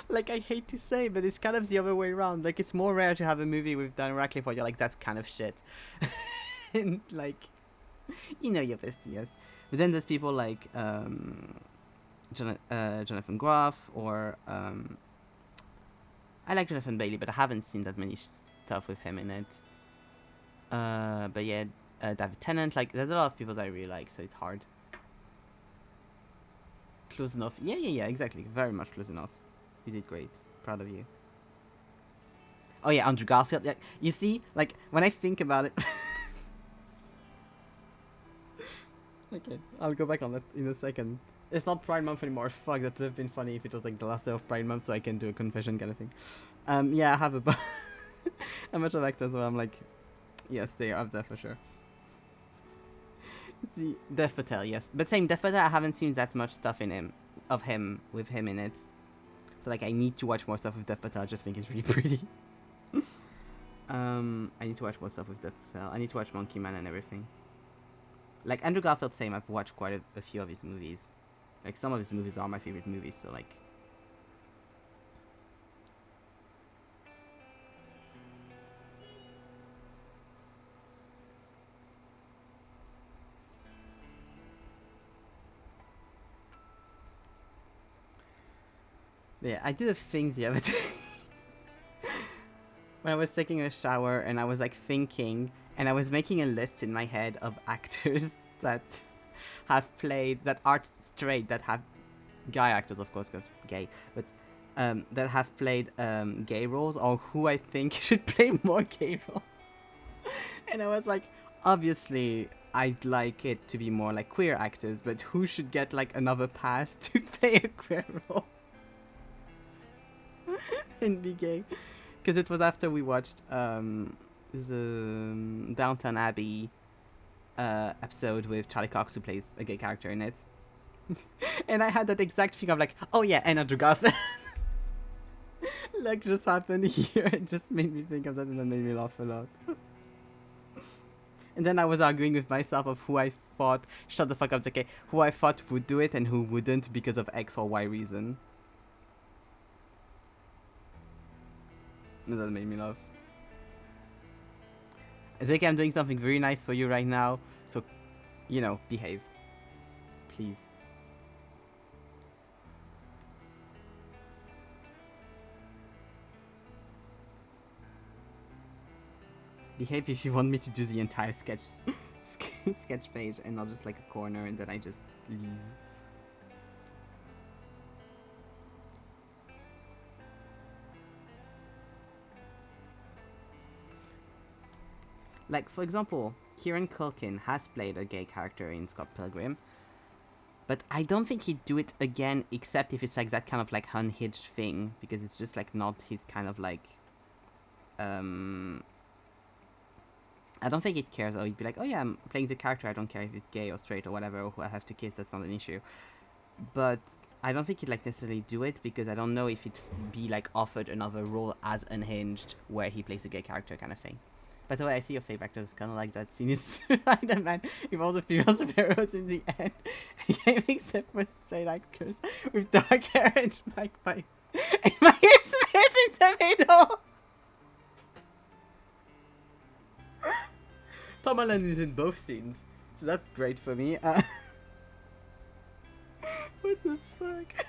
Speaker 1: Like I hate to say, but it's kind of the other way around. Like it's more rare to have a movie with Daniel Radcliffe where you're like, that's kind of shit, and like, you know, your bestie, yes. But then there's people like Jonathan Groff, or I like Jonathan Bailey, but I haven't seen that many stuff with him in it. But yeah, David Tennant, like there's a lot of people that I really like, so it's hard. Close enough. Yeah, exactly. Very much close enough. You did great. Proud of you. Oh yeah, Andrew Garfield. Yeah, you see, like when I think about it. Okay, I'll go back on that in a second. It's not Pride Month anymore. Fuck, that would have been funny if it was like the last day of Pride Month, so I can do a confession kind of thing. Yeah, I have a bunch of actors where I'm like, yes, they are up there for sure. See, Dev Patel, yes, but same Dev Patel. I haven't seen that much stuff in him, with him in it. So like, I need to watch more stuff with Dev Patel. I just think he's really pretty. I need to watch more stuff with Dev Patel. I need to watch Monkey Man and everything. Like Andrew Garfield, same. I've watched quite a few of his movies. Like some of his movies are my favorite movies. So like. Yeah, I did a thing the other day. When I was taking a shower and I was like thinking, and I was making a list in my head of actors that have played, that are straight, that have guy actors, of course, because gay, but that have played gay roles, or who I think should play more gay roles. And I was like, obviously, I'd like it to be more like queer actors, but who should get like another pass to play a queer role and be gay? Because it was after we watched the Downton Abbey episode with Charlie Cox, who plays a gay character in it. And I had that exact thing of like, oh yeah, and Andrew Garfield. Like just happened here. It just made me think of that, and that made me laugh a lot. And then I was arguing with myself of who I thought, shut the fuck up, it's okay, who I thought would do it and who wouldn't because of X or Y reason. That made me laugh. Zeke, I'm doing something very nice for you right now, so, you know, behave. Please. Behave if you want me to do the entire sketch page and not just like a corner and then I just leave. Like, for example, Kieran Culkin has played a gay character in Scott Pilgrim, but I don't think he'd do it again, except if it's like that kind of like unhinged thing, because it's just like not his kind of like. I don't think it cares, or he'd be like, oh yeah, I'm playing the character, I don't care if it's gay or straight or whatever, or who I have to kiss, that's not an issue. But I don't think he'd like necessarily do it, because I don't know if it'd be like offered another role as Unhinged, where he plays a gay character kind of thing. By the way, I see your fave actor is kind of like that scene in Spider-Man with all the female superheroes in the end, except for straight actors with dark hair and like my Smith in the middle. Tom Holland is in both scenes, so that's great for me. What the fuck?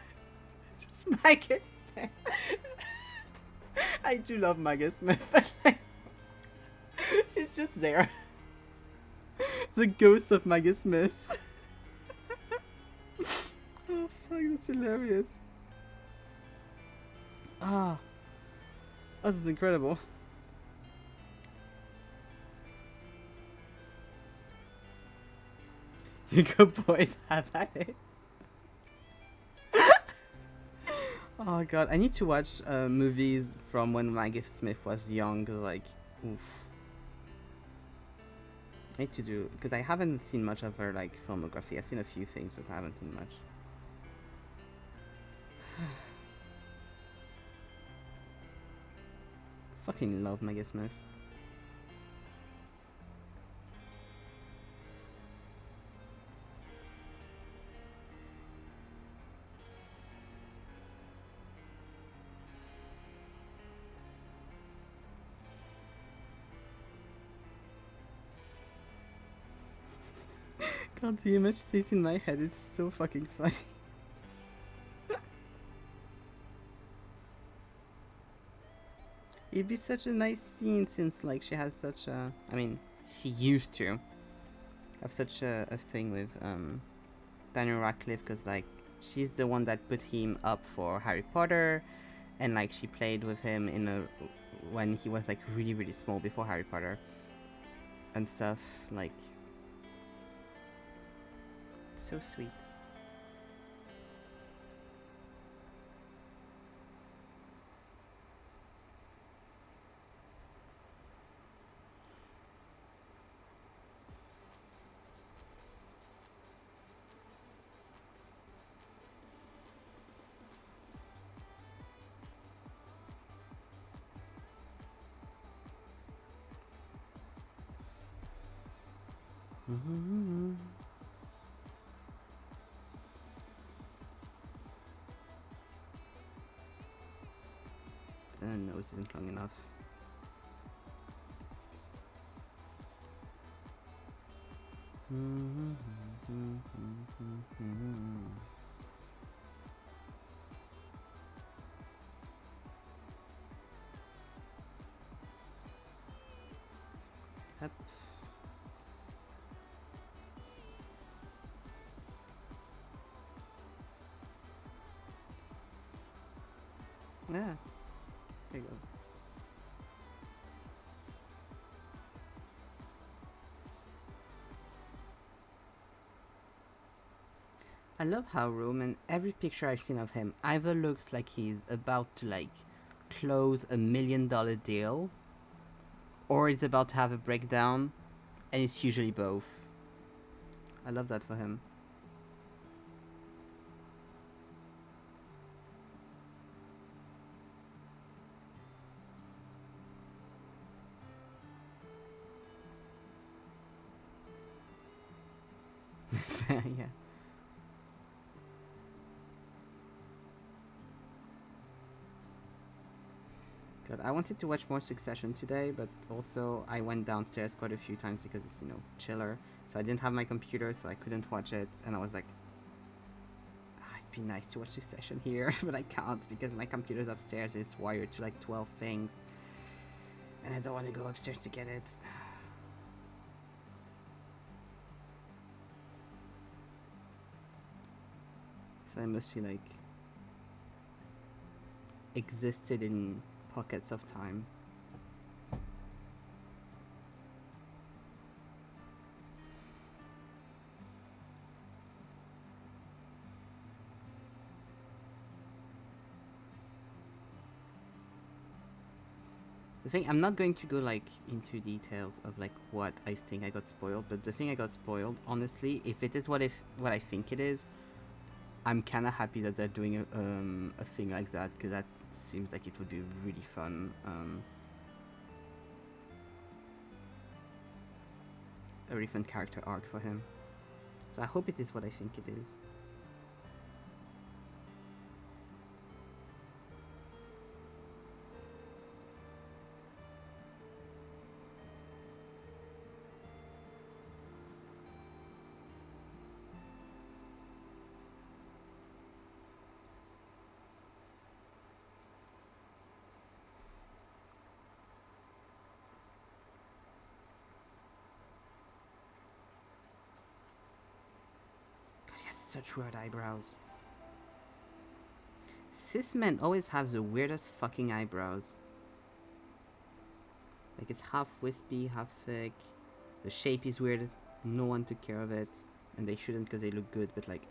Speaker 1: Just Maggie Smith. I do love Maggie Smith, but like, she's just there. The ghost of Maggie Smith. Oh fuck, that's hilarious. Ah, oh, this is incredible. You good boys have at it. Oh god, I need to watch movies from when Maggie Smith was young, like, oof. I need to do, because I haven't seen much of her, like, filmography. I've seen a few things, but I haven't seen much. Fucking love Maggie Smith. God, the image stays in my head. It's so fucking funny. It'd be such a nice scene since, like, she has such a... I mean, she used to have such a thing with Daniel Radcliffe, because, like, she's the one that put him up for Harry Potter, and, like, she played with him in a... when he was, like, really, really small before Harry Potter and stuff, like... So sweet. No, this isn't long enough. Yep. Yeah. There you go. I love how Roman, every picture I've seen of him, either looks like he's about to, like, close $1 million deal, or he's about to have a breakdown, and it's usually both. I love that for him. Yeah. God, I wanted to watch more Succession today, but also I went downstairs quite a few times because it's, you know, chiller. So I didn't have my computer, so I couldn't watch it, and I was like, it'd be nice to watch Succession here, but I can't because my computer's upstairs. It's wired to like 12 things, and I don't want to go upstairs to get it. So I mostly, like, existed in pockets of time. The thing, I'm not going to go like into details of like what I think I got spoiled, but the thing I got spoiled, honestly, if it is what I think it is, I'm kind of happy that they're doing a thing like that, because that seems like it would be really fun. A really fun character arc for him. So I hope it is what I think it is. God, he has such weird eyebrows. Cis men always have the weirdest fucking eyebrows. Like it's half wispy, half thick. The shape is weird. No one took care of it, and they shouldn't because they look good. But like,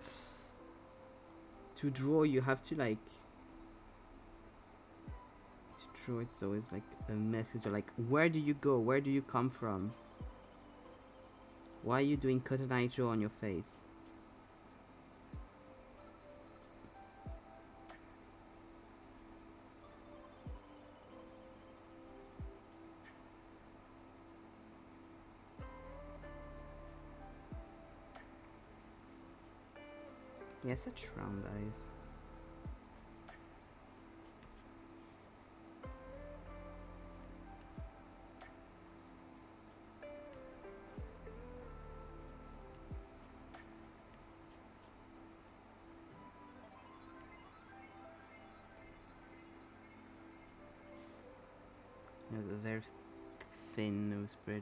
Speaker 1: to draw, you have to like. To draw, it's always like a message. Or like, where do you go? Where do you come from? Why are you doing Cotton Eye Joe on your face? He has such round eyes. He has a very thin nose bridge.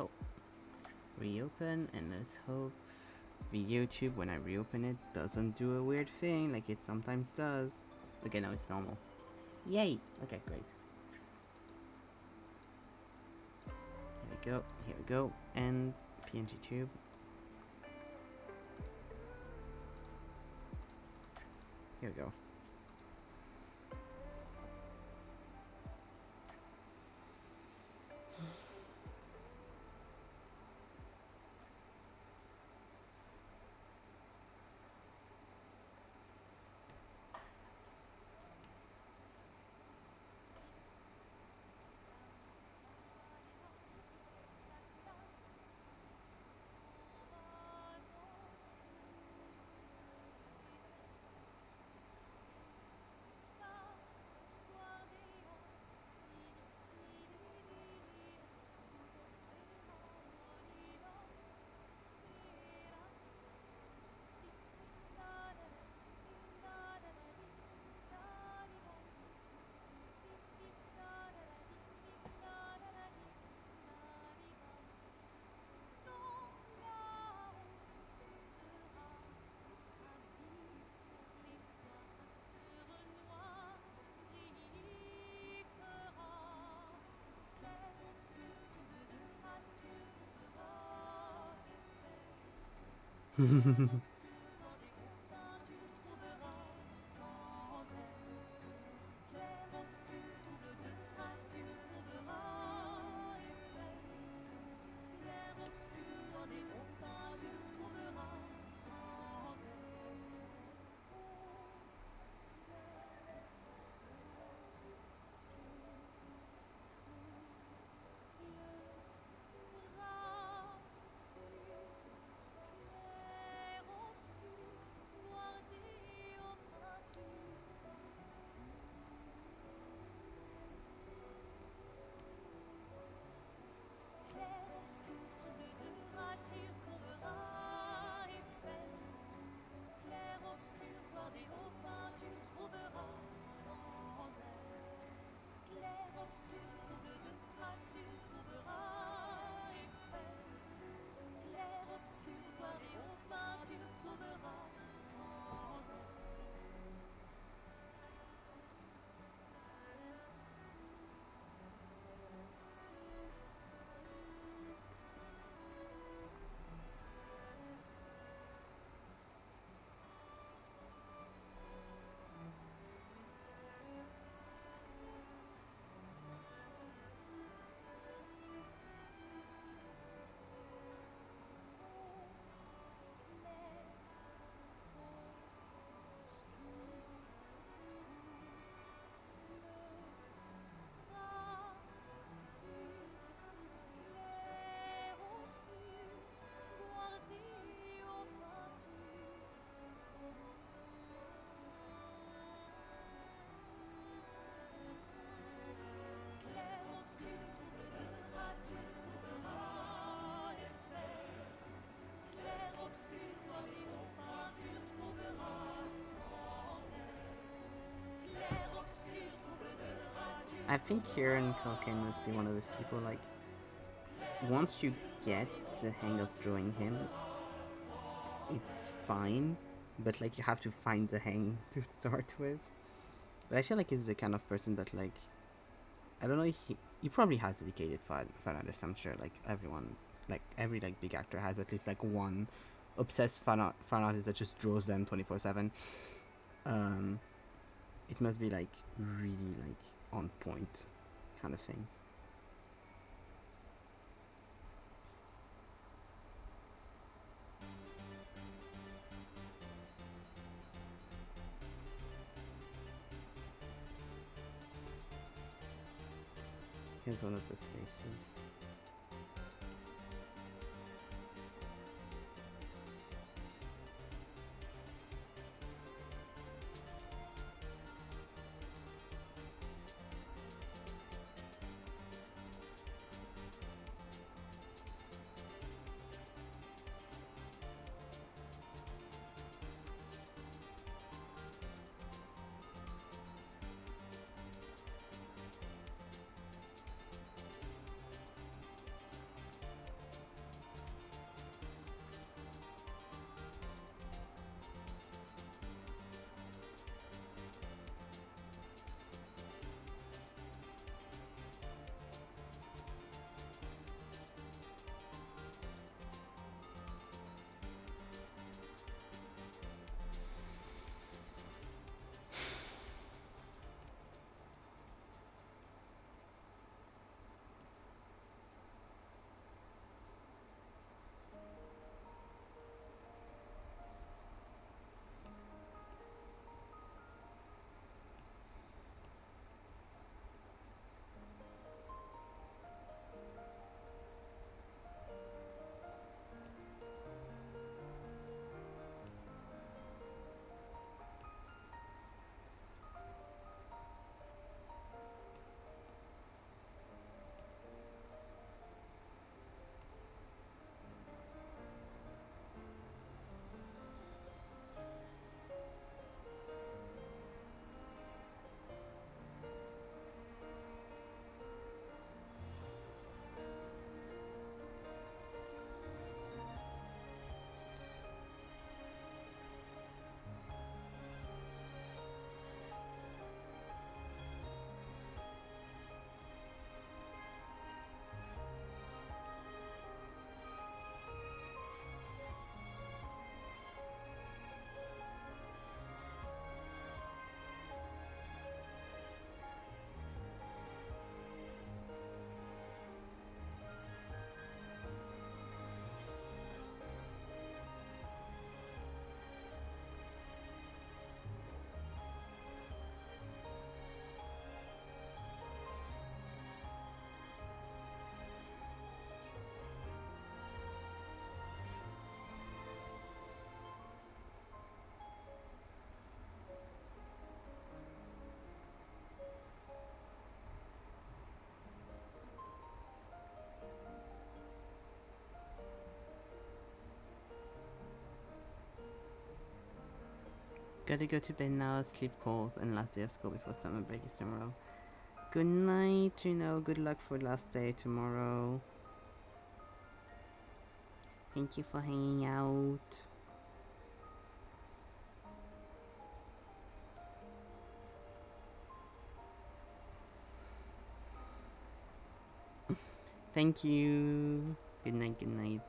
Speaker 1: Oh, reopen, and let's hope the YouTube, when I reopen it, doesn't do a weird thing like it sometimes does. Okay, now it's normal. Yay! Okay, great. Here we go, and PNG tube. Here we go. I think Kieran Culkin must be one of those people, like, once you get the hang of drawing him, it's fine, but, like, you have to find the hang to start with. But I feel like he's the kind of person that, like, I don't know, he probably has dedicated fan artists, I'm sure, like, everyone, like, every, like, big actor has at least, like, one obsessed fan artist that just draws them 24/7. It must be, like, really, like, on point kind of thing. Here's one of those faces. Gotta go to bed now, sleep calls, and last day of school before summer break is tomorrow. Good night, good luck for last day tomorrow. Thank you for hanging out. Thank you. Good night, good night.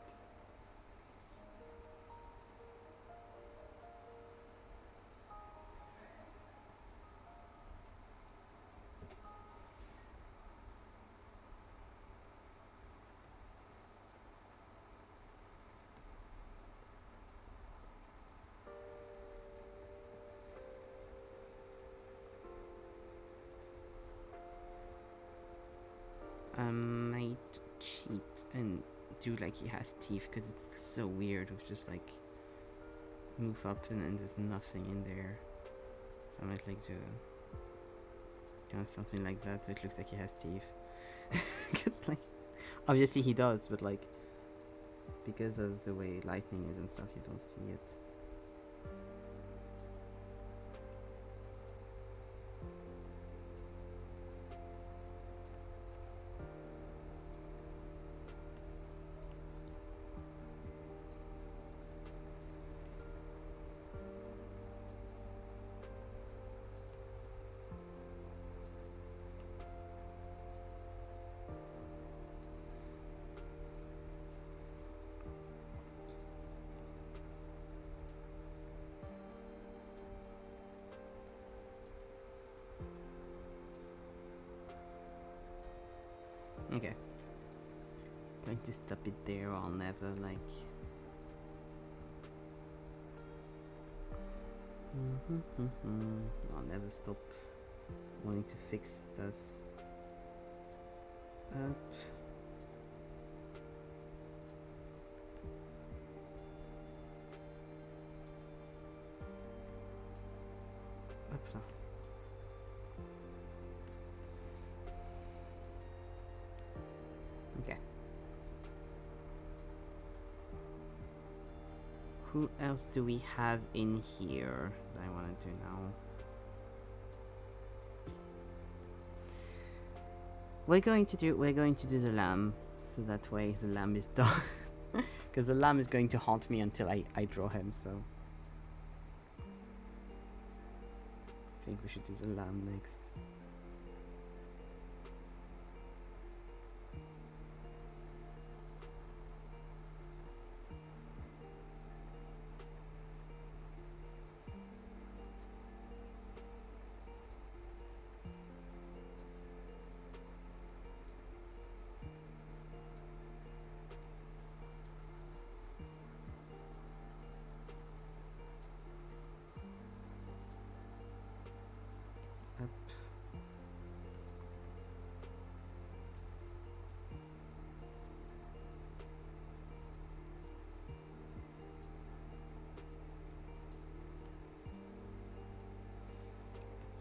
Speaker 1: Might cheat and do like he has teeth because it's so weird with just like move up and then there's nothing in there. So I might like do something like that so it looks like he has teeth. Because like obviously he does, but like because of the way lightning is and stuff you don't see it. Okay. Going to stop it there, or I'll never like. I'll never stop wanting to fix stuff up. Up. Okay. Who else do we have in here that I want to do now? We're going to do the lamb, so that way the lamb is done. Because the lamb is going to haunt me until I draw him, so I think we should do the lamb next. Up.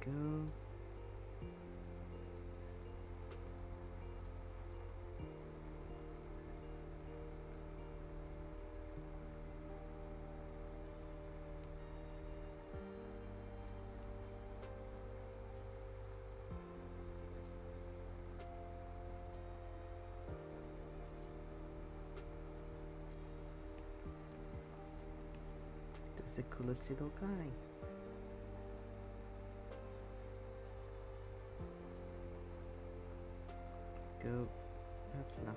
Speaker 1: Go. That's the coolest little guy. Go. Up là.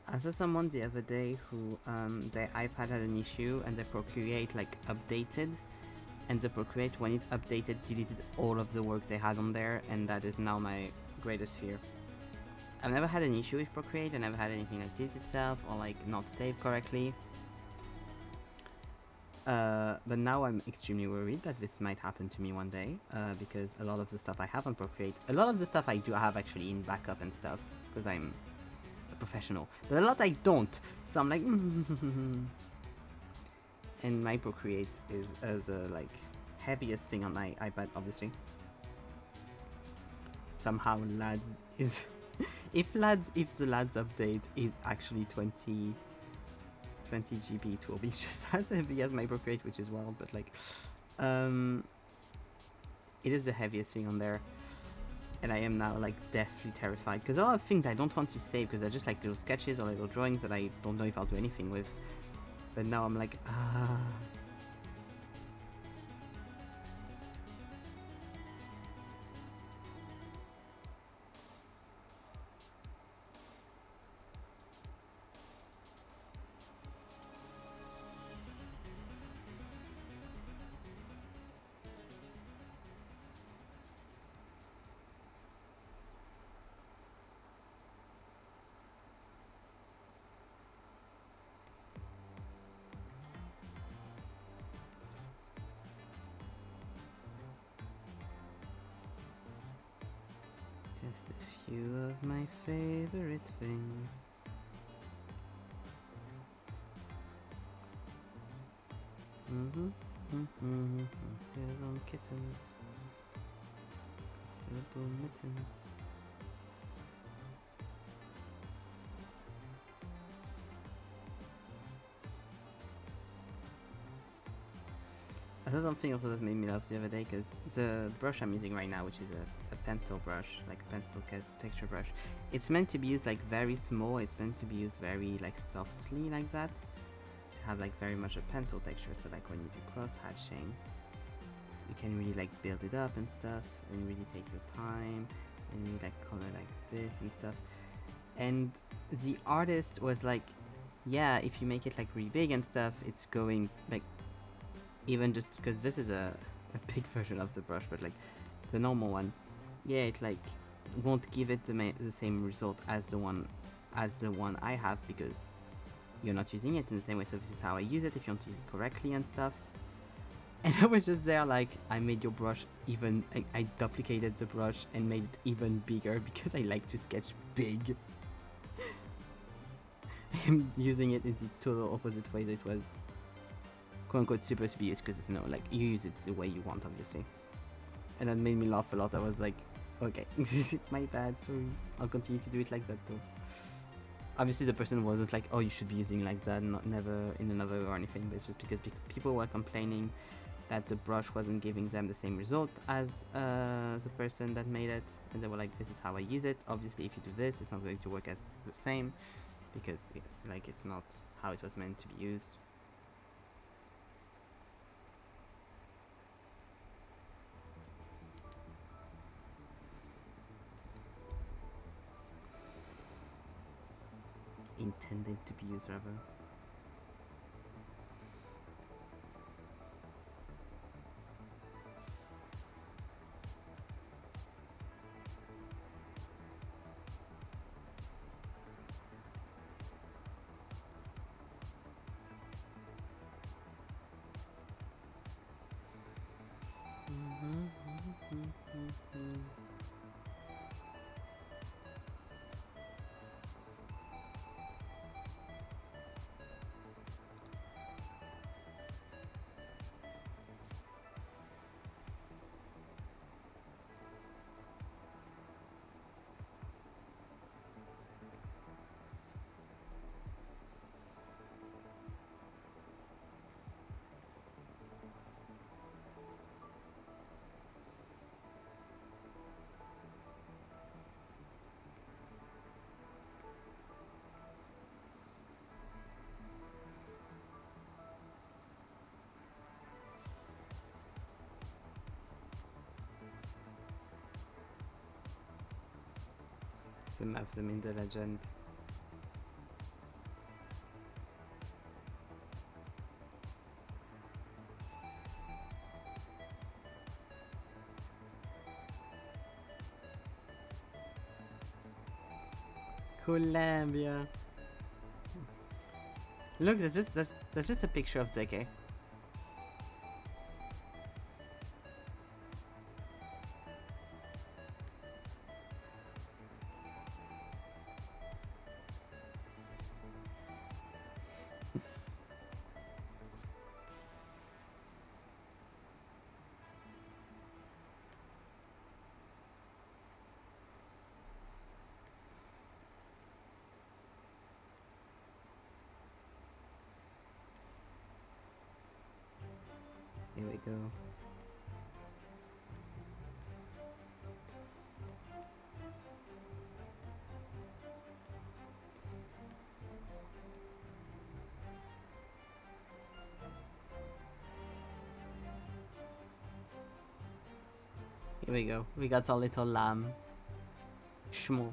Speaker 1: I saw someone the other day who their iPad had an issue and their Procreate like updated, and the Procreate when it updated deleted all of the work they had on there, and that is now my greatest fear. I've never had an issue with Procreate. I never had anything like delete itself or like not save correctly. But now I'm extremely worried that this might happen to me one day, because a lot of the stuff I have on Procreate, a lot of the stuff I do have actually in backup and stuff, because I'm a professional, but a lot I don't, so I'm like, and my Procreate is the like heaviest thing on my iPad, obviously. Somehow lads is, if the lads update is actually 20 GB, it will be just as heavy as my Procreate, which is wild, but like, it is the heaviest thing on there, and I am now like deathly terrified, because a lot of things I don't want to save, because they're just like little sketches or little drawings that I don't know if I'll do anything with, but now I'm like, Just a few of my favorite things. Little kittens. Little mittens. I saw something also that made me laugh the other day, because the brush I'm using right now, which is a pencil brush, like a pencil texture brush, it's meant to be used like very small, it's meant to be used very like softly like that, to have like very much a pencil texture, so like when you do cross hatching, you can really like build it up and stuff, and really take your time, and really like color like this and stuff. And the artist was like, yeah, if you make it like really big and stuff, it's going like, even just because this is a big version of the brush, but like the normal one, yeah, it like won't give it the same result as the one I have, because you're not using it in the same way. So this is how I use it if you want to use it correctly and stuff. And I was just there like, I made your brush even, I duplicated the brush and made it even bigger because I like to sketch big. I'm using it in the total opposite way that it was quote unquote supposed to be used, because it's no, like, you use it the way you want, obviously. And that made me laugh a lot. I was like, okay, my bad, sorry. I'll continue to do it like that though. Obviously the person wasn't like, oh, you should be using like that, not never in another way or anything, but it's just because people were complaining that the brush wasn't giving them the same result as the person that made it, and they were like, this is how I use it. Obviously if you do this, it's not going to work as the same, because like it's not how it was meant to be used. Intended to be used, rather. Some of them in the legend. Columbia. Look, that's just a picture of Zeke. Here we go. Here we go. We got our little lamb. Shmo.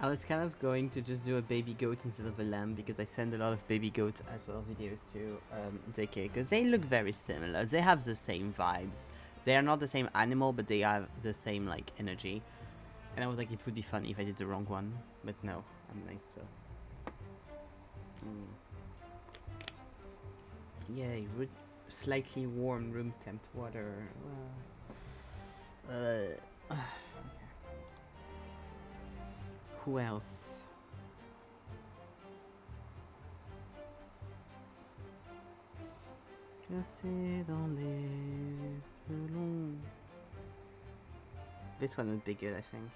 Speaker 1: I was kind of going to just do a baby goat instead of a lamb, because I send a lot of baby goat as well videos to DK, because they look very similar. They have the same vibes. They are not the same animal, but they have the same like energy. And I was like, it would be funny if I did the wrong one, but no, I'm nice. So. Yay, slightly warm room temp water. Okay. Who else? Cassé dans les pelons. This one would be good, I think.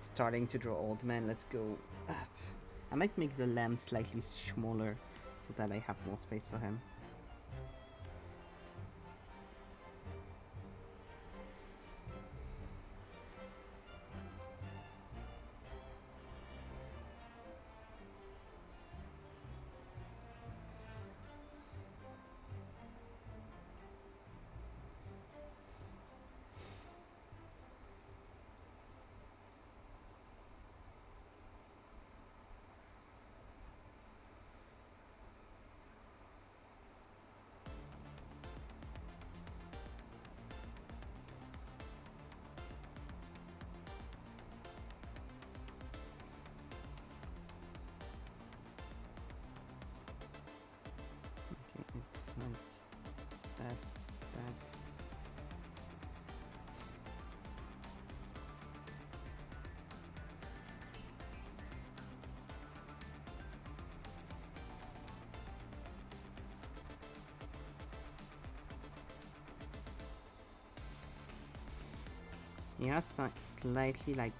Speaker 1: Starting to draw old man. Let's go up. I might make the lamp slightly smaller so that I have more space for him. It's like that. He has slightly like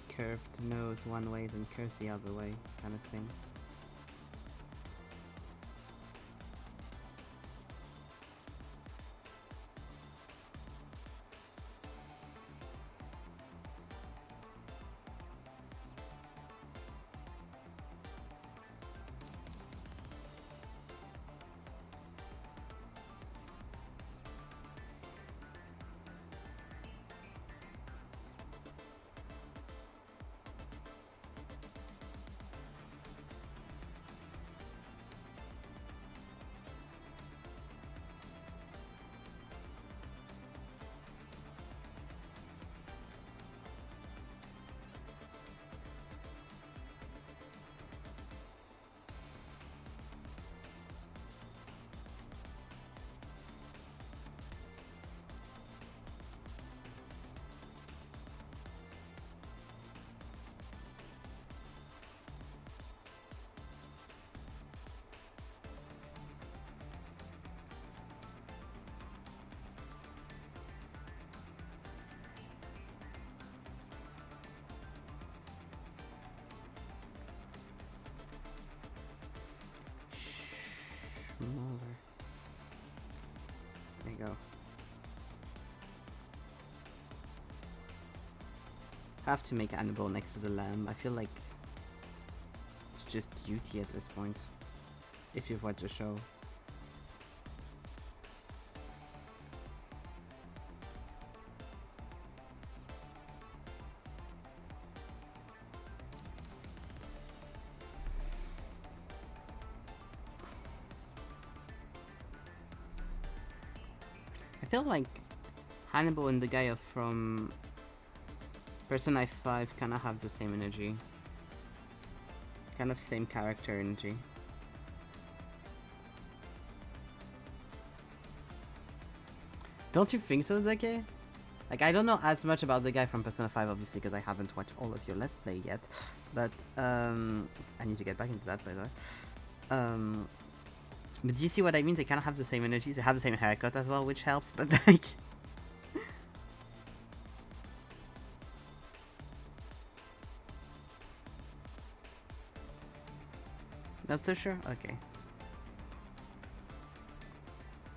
Speaker 1: curved nose one way, then curves the other way, kind of thing. Smaller. There you go. Have to make Annabelle next to the lamb. I feel like it's just duty at this point. If you've watched the show. I feel like Hannibal and the guy from Persona 5 kind of have the same energy. Kind of same character energy. Don't you think so, Zeke? Like, I don't know as much about the guy from Persona 5, obviously, because I haven't watched all of your Let's Play yet. But, I need to get back into that, by the way. But do you see what I mean? They kind of have the same energy. They have the same haircut as well, which helps, but, like... Not so sure? Okay.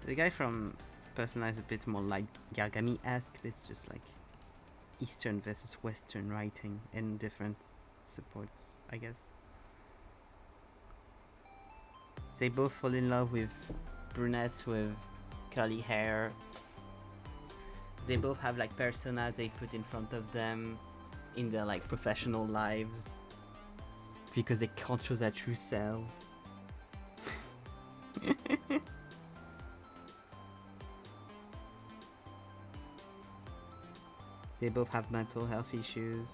Speaker 1: The guy from Persona is a bit more like Gargami-esque. It's just like Eastern versus Western writing in different supports, I guess. They both fall in love with brunettes with curly hair. They both have like personas they put in front of them in their like professional lives because they can't show their true selves. They both have mental health issues.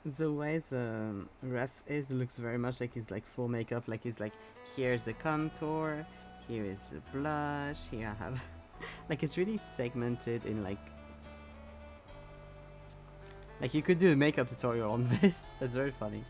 Speaker 1: The way the ref is looks very much like he's like full makeup. Like he's like, here's the contour, here is the blush, here I have. Like it's really segmented in like you could do a makeup tutorial on this. That's very funny.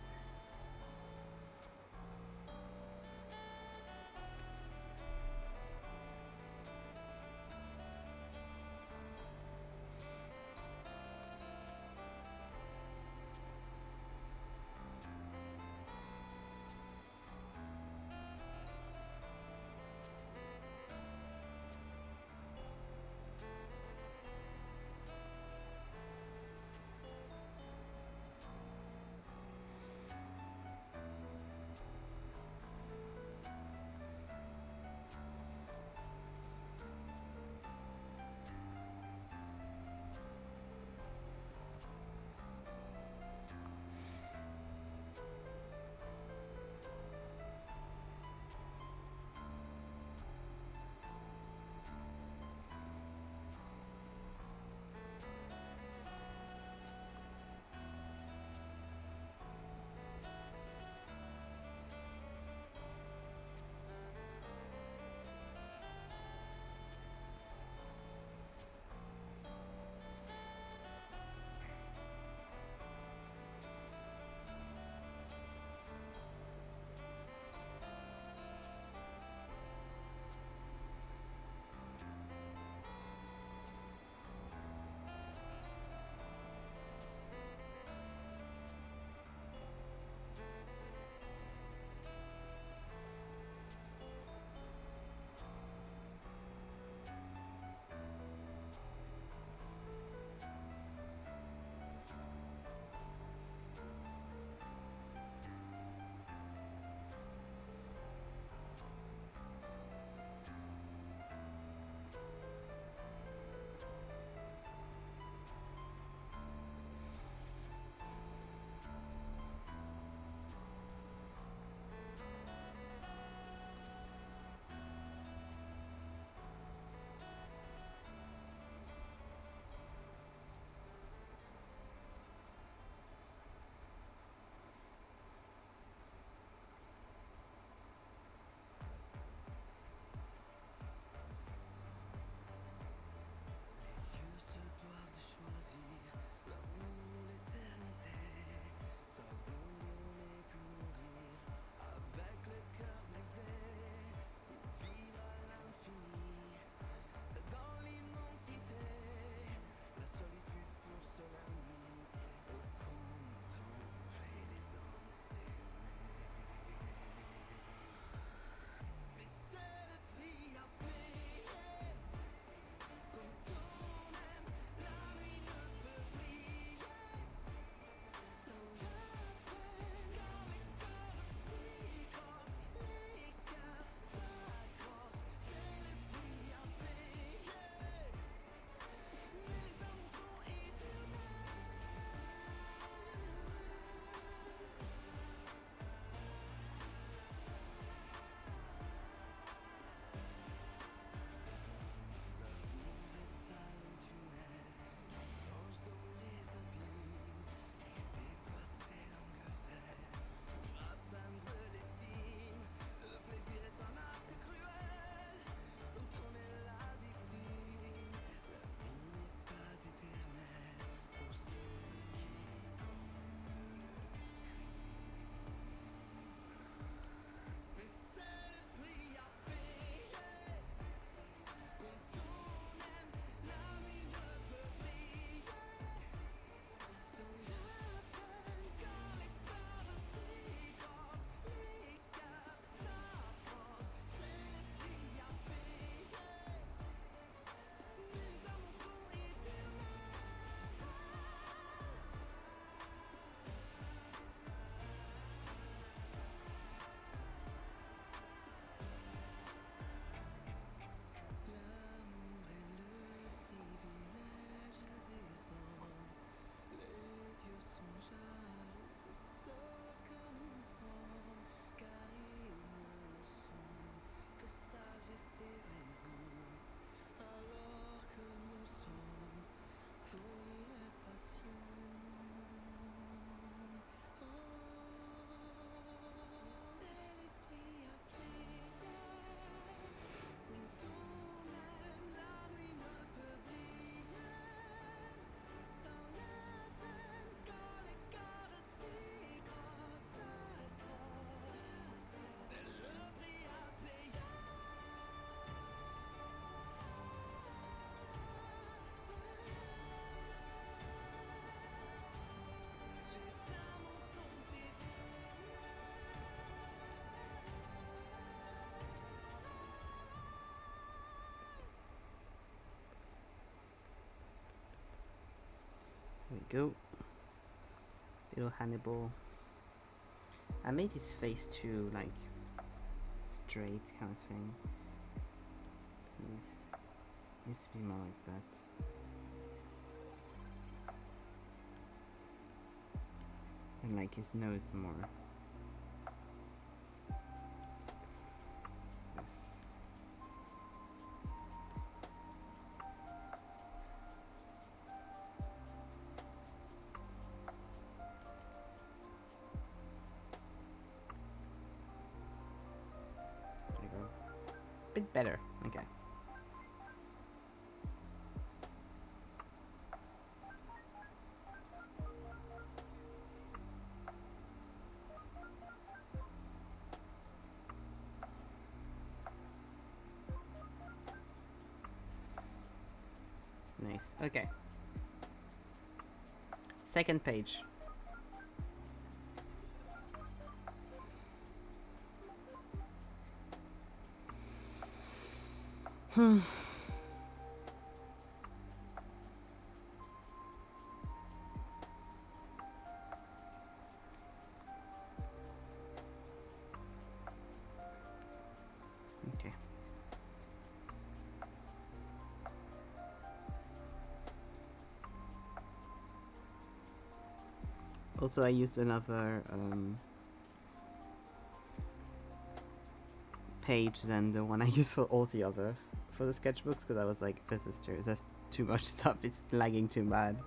Speaker 1: There we go. Little Hannibal. I made his face too, like, straight kind of thing. He's needs to be more like that. And like his nose more. Yes. There you go. Bit better. Okay. Nice. Okay. Second page. Okay. Also, I used another page than the one I used for all the others for the sketchbooks, because I was like, this is too, there's too much stuff, it's lagging too bad.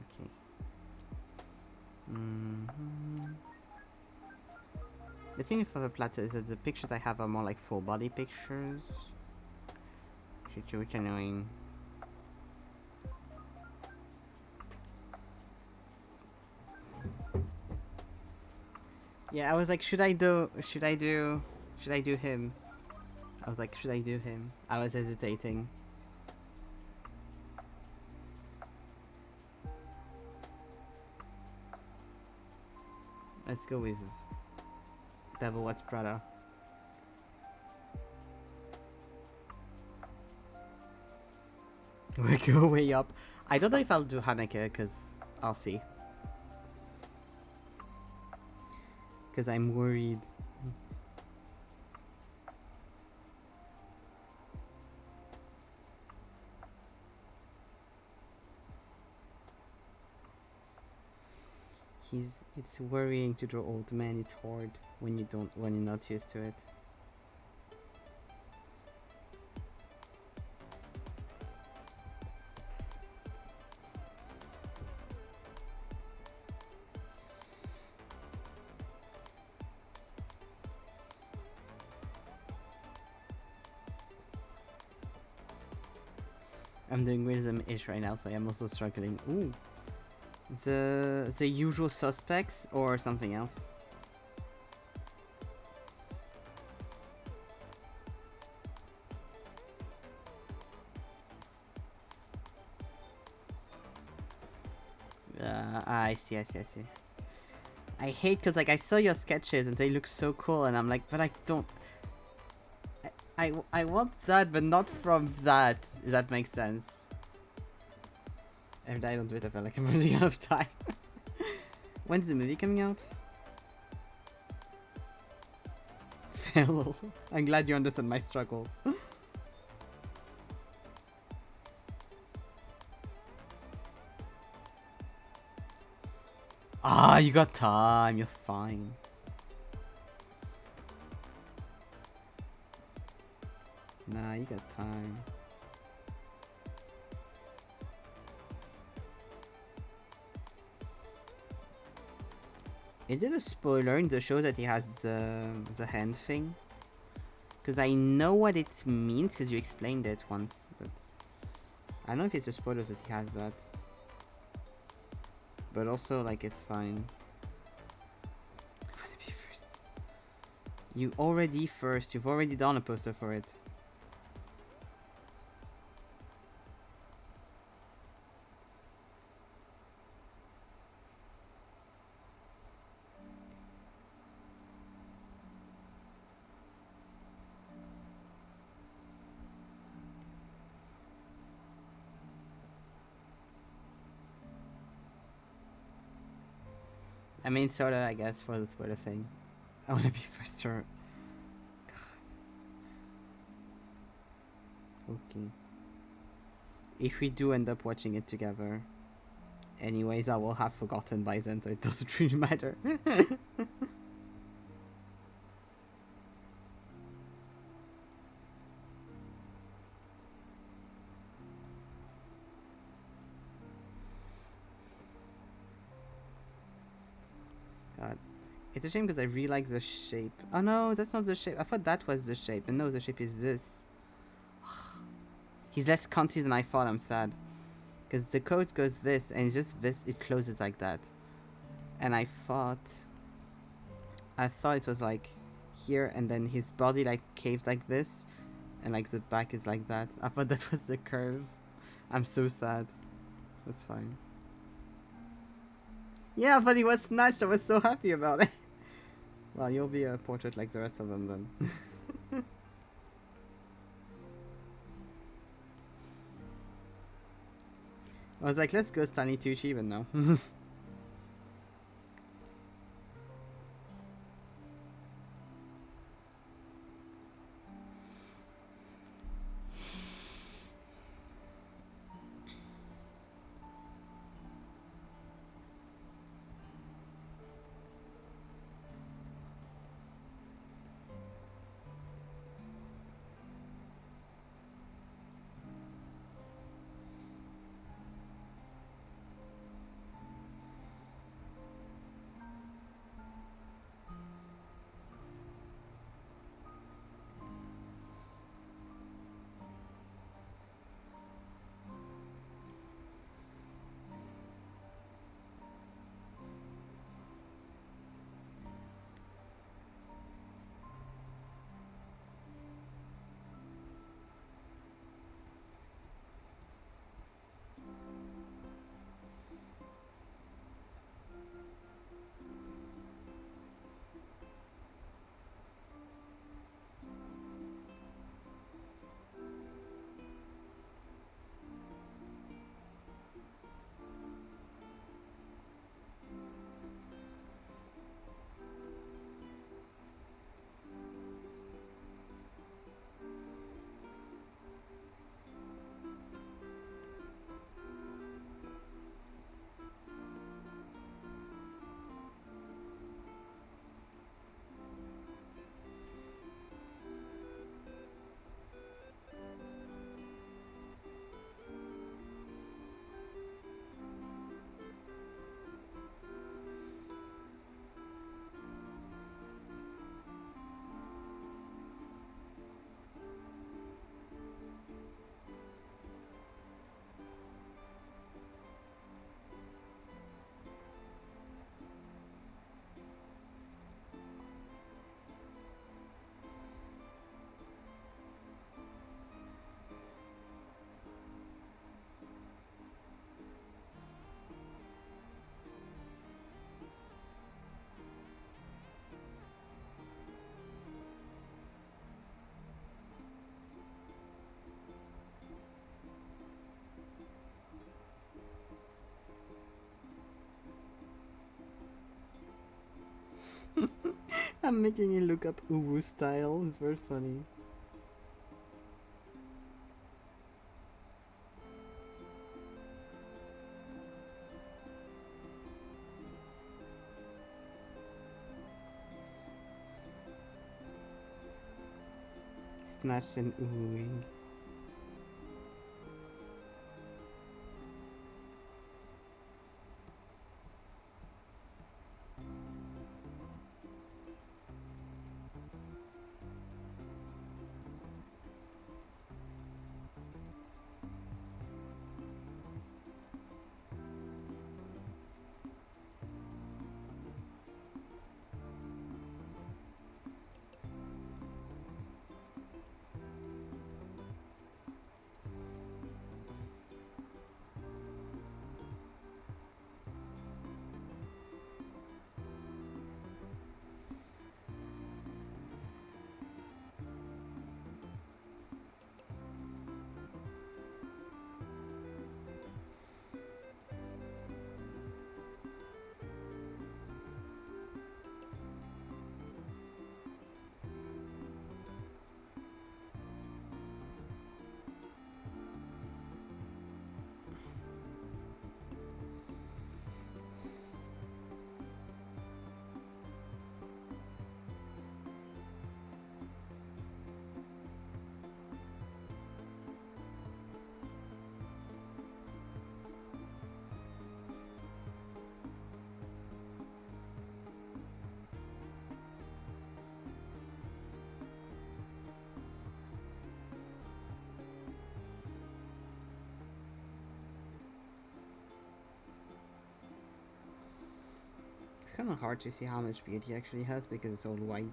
Speaker 1: Okay. The thing with the platter is that the pictures I have are more like full body pictures, which annoying. Yeah, I was like, should I do him? I was like, should I do him? I was hesitating. Let's go with Devil Wears Prada. We go way up. I don't know if I'll do Haneke, because I'll see. Because I'm worried. It's worrying to draw old men. It's hard when you're not used to it. I'm doing rhythm-ish right now, so I'm also struggling. Ooh. The usual suspects or something else? I see. I hate because like I saw your sketches and they look so cool and I'm like, but I don't. I want that, but not from that. If that makes sense. Every time I don't do it, I feel like I'm running out of time. When's the movie coming out? Fail. I'm glad you understand my struggles. Ah, you got time. You're fine. Nah, you got time. Is it a spoiler in the show that he has the hand thing? Because I know what it means because you explained it once, but I don't know if it's a spoiler that he has that. But also, like, it's fine. I want to be first. You've already done a poster for it. I mean, sorta, I guess, for the Twitter thing. I want to be first or... Okay. If we do end up watching it together, anyways, I will have forgotten by then, so it doesn't really matter. God. It's a shame because I really like the shape. Oh no, that's not the shape. I thought that was the shape. And no, the shape is this. He's less cunty than I thought. I'm sad. Because the code goes this, and it's just this. It closes like that. And I thought it was like here, and then his body like caved like this, and like the back is like that. I thought that was the curve. I'm so sad. That's fine. Yeah, but he was snatched. I was so happy about it. Well, you'll be a portrait like the rest of them then. I was like, let's go Stanley Tucci, but no. I'm making you look up Uwu style. It's very funny. Snatched and oohing. kind of hard to see how much beard he actually has because it's all white.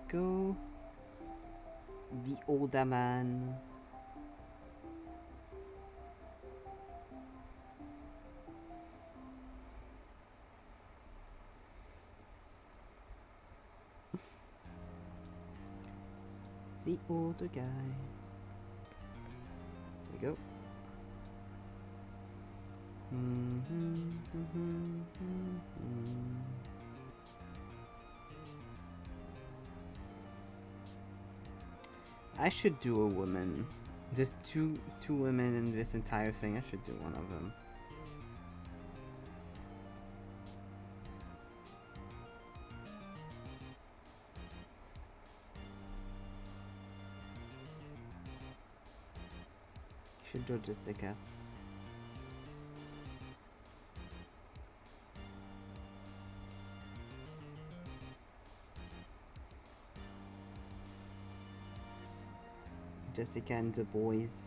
Speaker 1: Go. The older man. The older guy. There we go. I should do a woman. Just two women in this entire thing. I should do one of them. Should do Jessica. Jessica and the boys.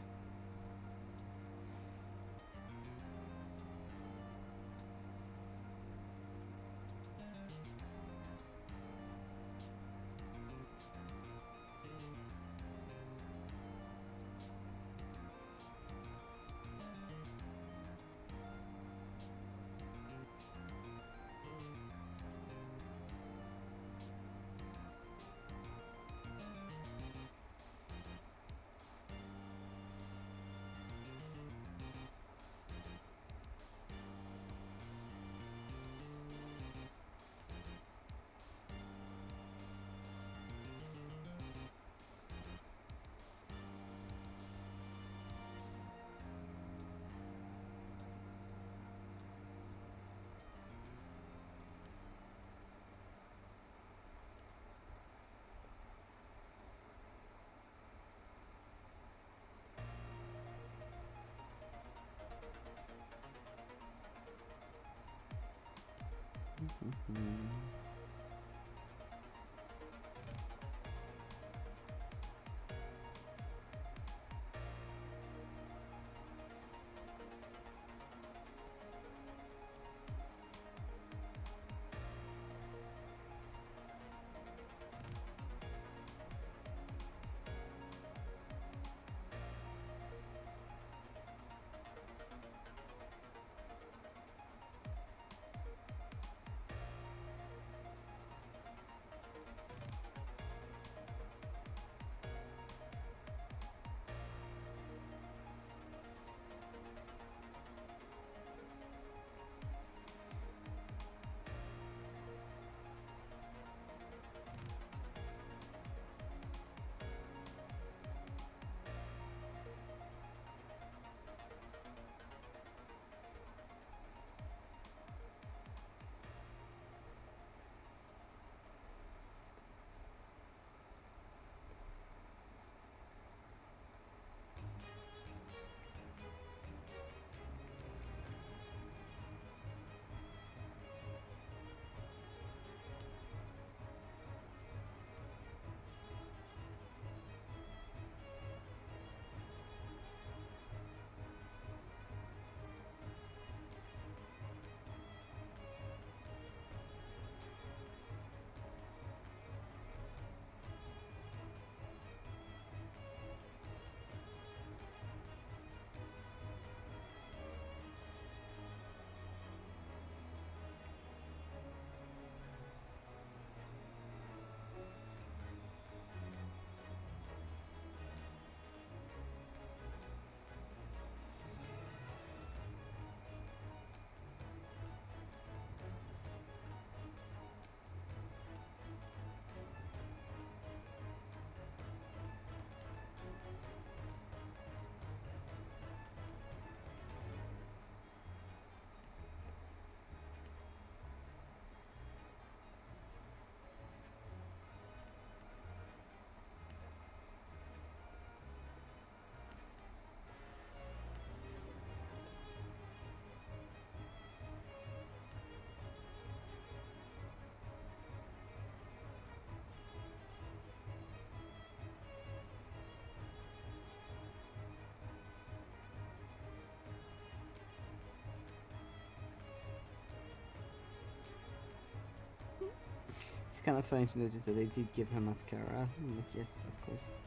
Speaker 1: It's kind of funny to notice that they did give her mascara. I'm like, yes, of course.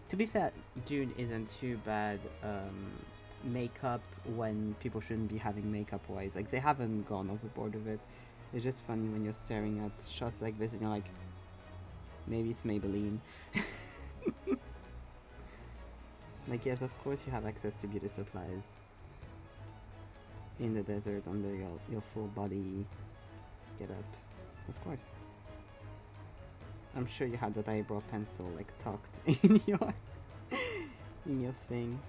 Speaker 1: To be fair, Dune isn't too bad makeup when people shouldn't be having makeup wise. Like, they haven't gone overboard with it. It's just funny when you're staring at shots like this and you're like, maybe it's Maybelline. Like, yes, of course you have access to beauty supplies in the desert under your full body get up. Of course. I'm sure you had that eyebrow pencil like tucked in your thing.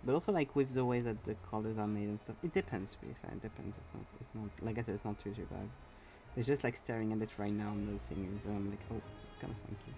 Speaker 1: But also, like, with the way that the colors are made and stuff, it depends. To be fair, it depends. It's not like I said, it's not too bad. It's just like staring at it right now. I'm noticing it, and I'm like, oh, it's kind of funky.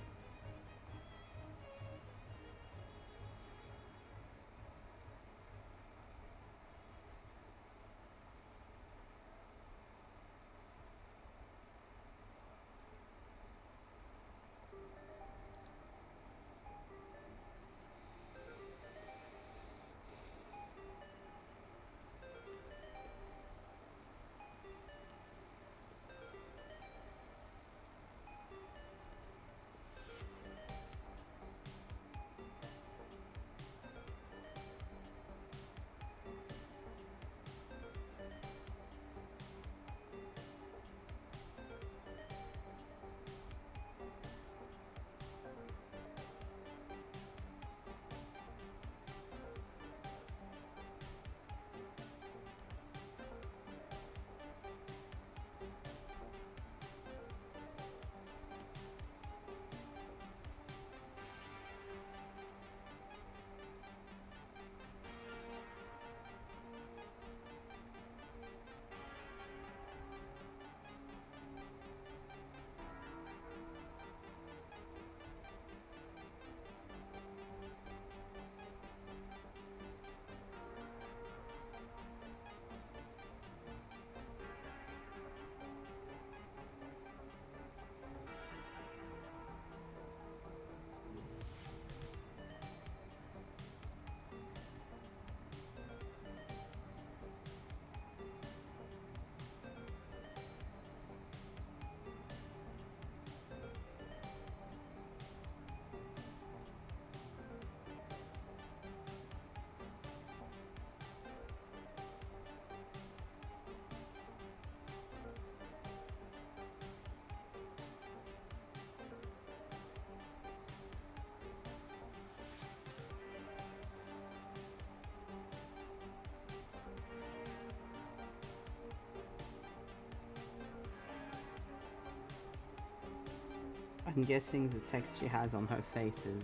Speaker 1: I'm guessing the text she has on her face is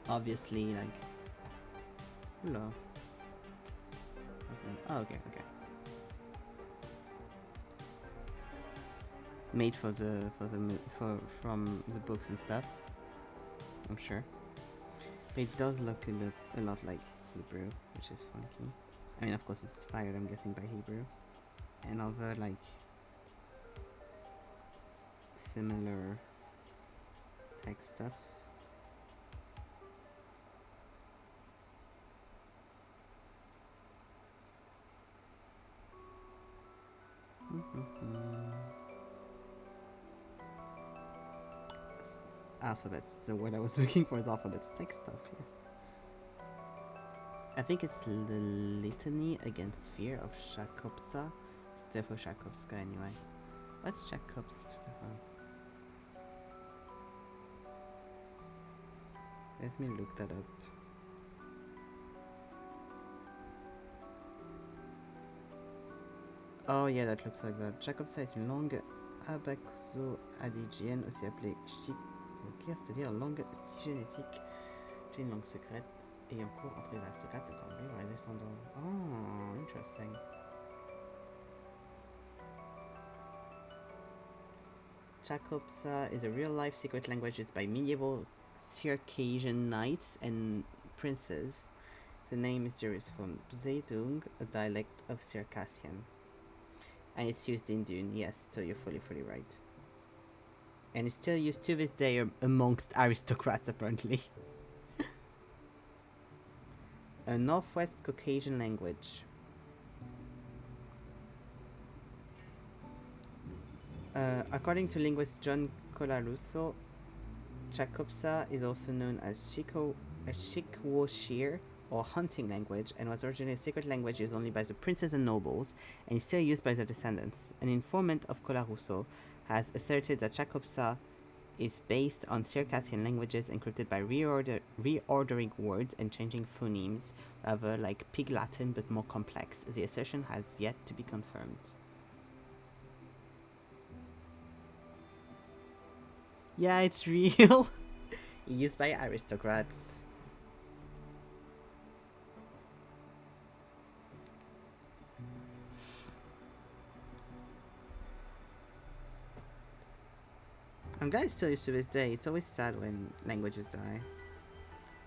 Speaker 1: obviously like hello. Something. Oh, okay, okay. Made for the from the books and stuff. I'm sure. But it does look a lot like Hebrew, which is funky. I mean, of course, it's inspired, I'm guessing, by Hebrew and other like similar text stuff. Alphabets. The word I was looking for is alphabets. Text stuff, yes. I think it's the litany against fear of Shakopsa. Stefo Shakopska, anyway. What's Shakopska? Let me look that up. Oh yeah, that looks like that. Shakopsa est une langue abakuso-adigienne, aussi appelée Shikokir, c'est-à-dire langue génétique. C'est une langue secrète ayant cours entre les aristocrates de Cambly et les descendants. Oh, interesting. Shakopsa is a real-life secret language used by medieval Circassian knights and princes. The name is derived from Zedung, a dialect of Circassian. And it's used in Dune, yes, so you're fully right. And it's still used to this day amongst aristocrats, apparently. A Northwest Caucasian language. According to linguist John Colarusso, Shakopsa is also known as Shikwoshir, or hunting language, and was originally a secret language used only by the princes and nobles, and is still used by their descendants. An informant of Colarusso has asserted that Shakopsa is based on Circassian languages encrypted by reordering words and changing phonemes, rather like Pig Latin but more complex. The assertion has yet to be confirmed. Yeah, it's real. Used by aristocrats. I'm glad it's still used to this day. It's always sad when languages die.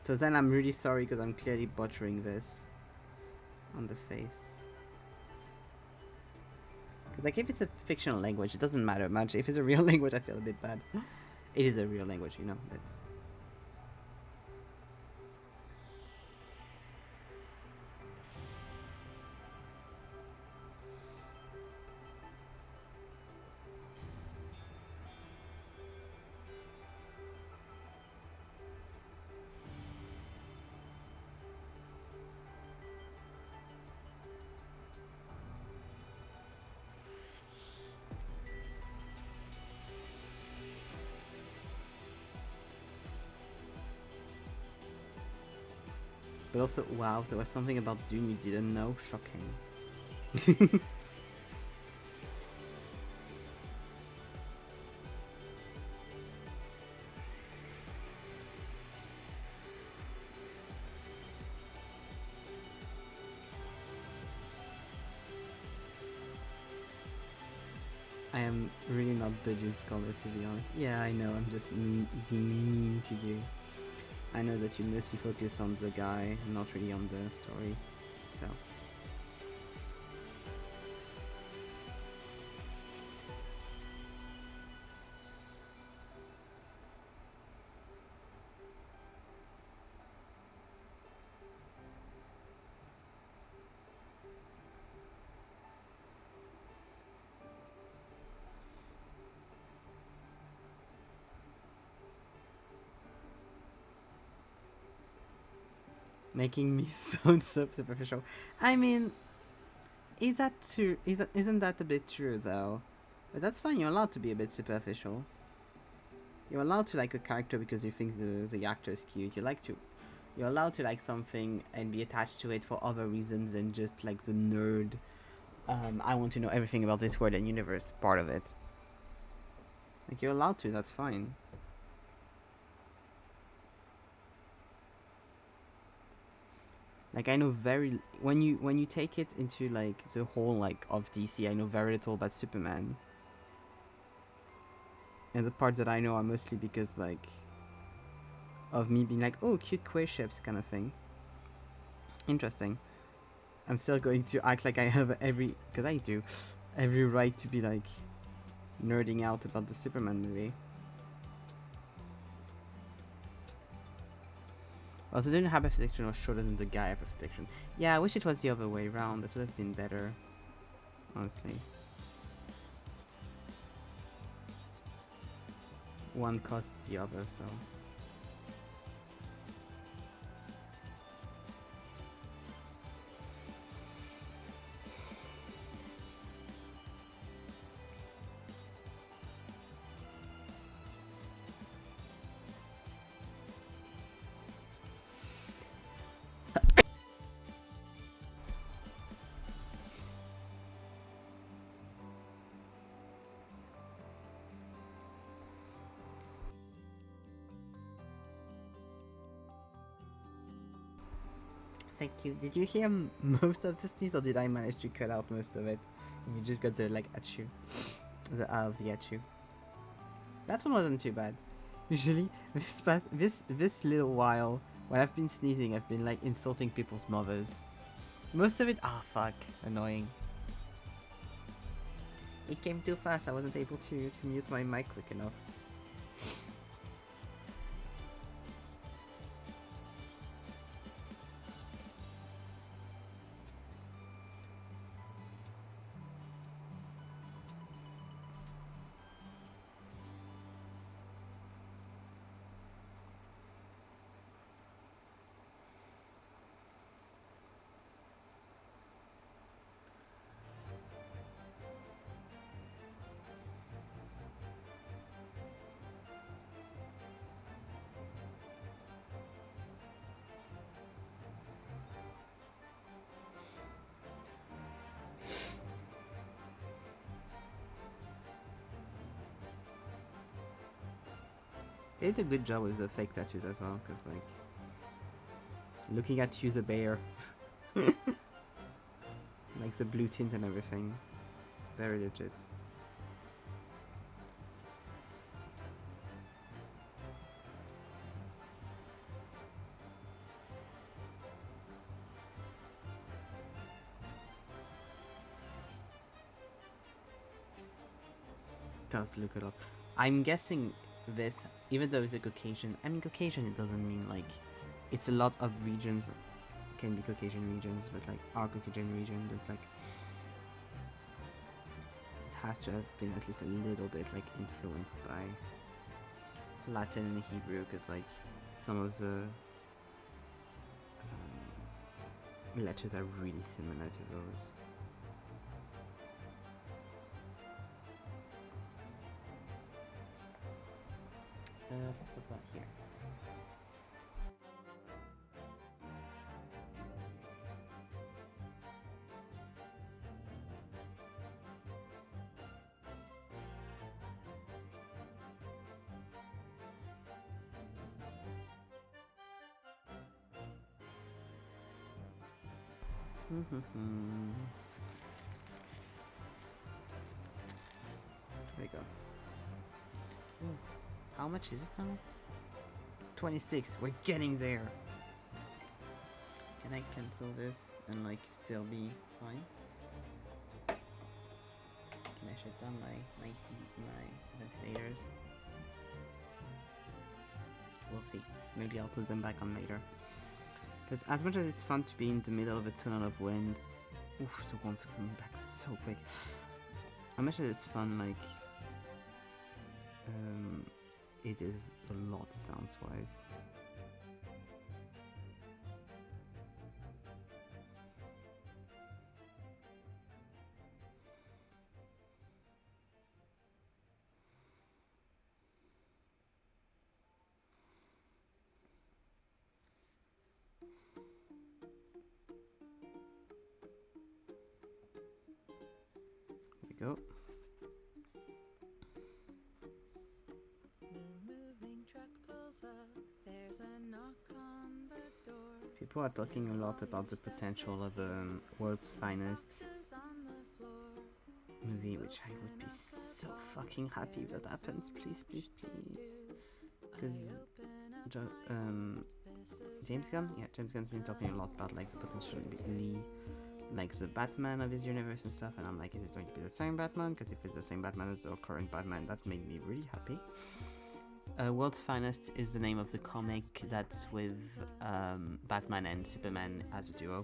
Speaker 1: So then I'm really sorry because I'm clearly butchering this on the face. Like, if it's a fictional language, it doesn't matter much. If it's a real language, I feel a bit bad. It is a real language, you know. That's... But also, wow, there was something about Dune you didn't know? Shocking. I am really not the Dune scholar, to be honest. Yeah, I know, I'm just being mean to you. I know that you mostly focus on the guy, not really on the story itself. Making me sound so superficial. I mean, is that true? Isn't that a bit true though? But that's fine. You're allowed to be a bit superficial. You're allowed to like a character because you think the actor is cute. You're allowed to like something and be attached to it for other reasons than just like the nerd. I want to know everything about this world and universe part of it. Like, you're allowed to, that's fine. Like, I know when you take it into like the whole like of DC, I know very little about Superman. And the parts that I know are mostly because like of me being like, oh, cute queer ships kind of thing. Interesting. I'm still going to act like I have because I do, every right to be like nerding out about the Superman movie. Also, didn't hyperprotection was shorter than the guy hyperprotection. Yeah, I wish it was the other way around. That would have been better, honestly. One costs the other, so. Thank you. Did you hear most of the sneeze, or did I manage to cut out most of it? And you just got the like at you, the of the at you. That one wasn't too bad. Usually, this little while when I've been sneezing, I've been like insulting people's mothers. Most of it, fuck, annoying. It came too fast. I wasn't able to mute my mic quick enough. They did a good job with the fake tattoos as well, because like looking at you, the bear, like the blue tint and everything, very legit. Does look a lot. I'm guessing this, even though it's a Caucasian, I mean Caucasian, it doesn't mean like it's a lot of regions can be Caucasian regions, but like our Caucasian region, but like it has to have been at least a little bit like influenced by Latin and Hebrew, because like some of the letters are really similar to those. Here. There we go. Ooh. How much is it now? 26. We're getting there. Can I cancel this and like still be fine? Can I shut down my ventilators? We'll see. Maybe I'll put them back on later. Because as much as it's fun to be in the middle of a tunnel of wind, oof, the warmth's coming back so quick. As much as it's fun, like, it is a lot sounds-wise. There we go. people are talking a lot about the potential of World's Finest movie, which I would be so fucking happy if that happens. Please, please, please. Because James Gunn? Yeah, James Gunn's been talking a lot about like the potential Lee, like the Batman of his universe and stuff, and I'm like, is it going to be the same Batman? Because if it's the same Batman as our current Batman, that made me really happy. World's Finest is the name of the comic that's with Batman and Superman as a duo,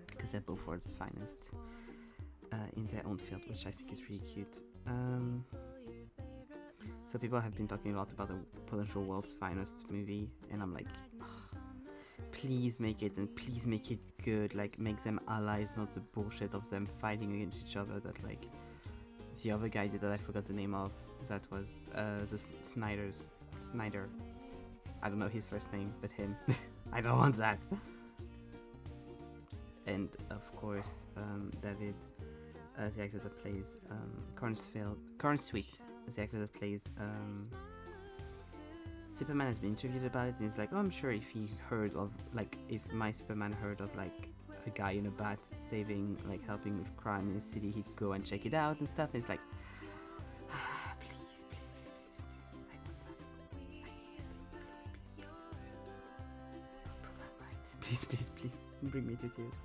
Speaker 1: because they're both World's Finest in their own field, which I think is really cute. So people have been talking a lot about the potential World's Finest movie, and I'm like, please make it, and please make it good. Like, make them allies, not the bullshit of them fighting against each other that like the other guy did that I forgot the name of. That was the Snyder. I don't know his first name, but him. I don't want that. And of course, David, the actor that plays Cornsweet, the actor that plays Superman, has been interviewed about it, and he's like, oh, I'm sure if he heard of, like, if my Superman heard of like a guy in a bat saving, like helping with crime in the city, he'd go and check it out and stuff. And it's like, please, please, please, please, please, I want that. I need it. Please, please, please. Don't prove that right. Please, please, please, bring me to tears.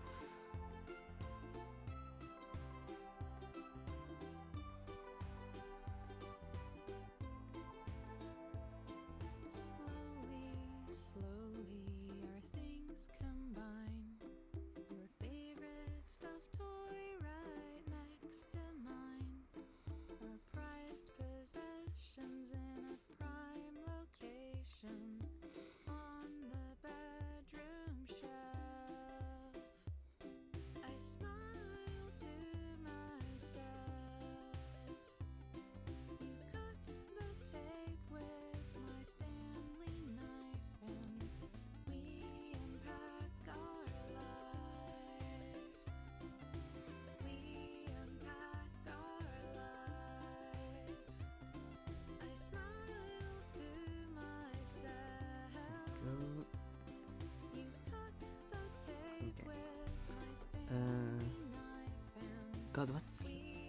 Speaker 1: God, what's...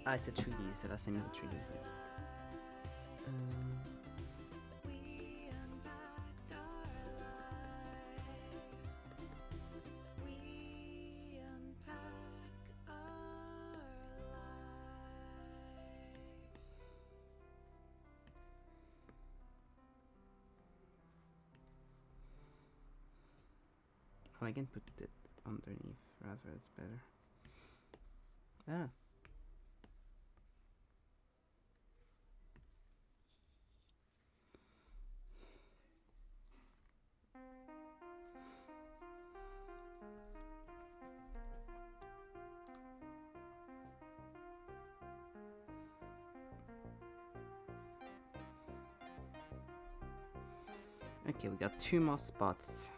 Speaker 1: Ah, it's a treaties, the last name of the treaties is... Oh, I can put it underneath, rather, it's better. Ah. Okay, we got 2 more spots.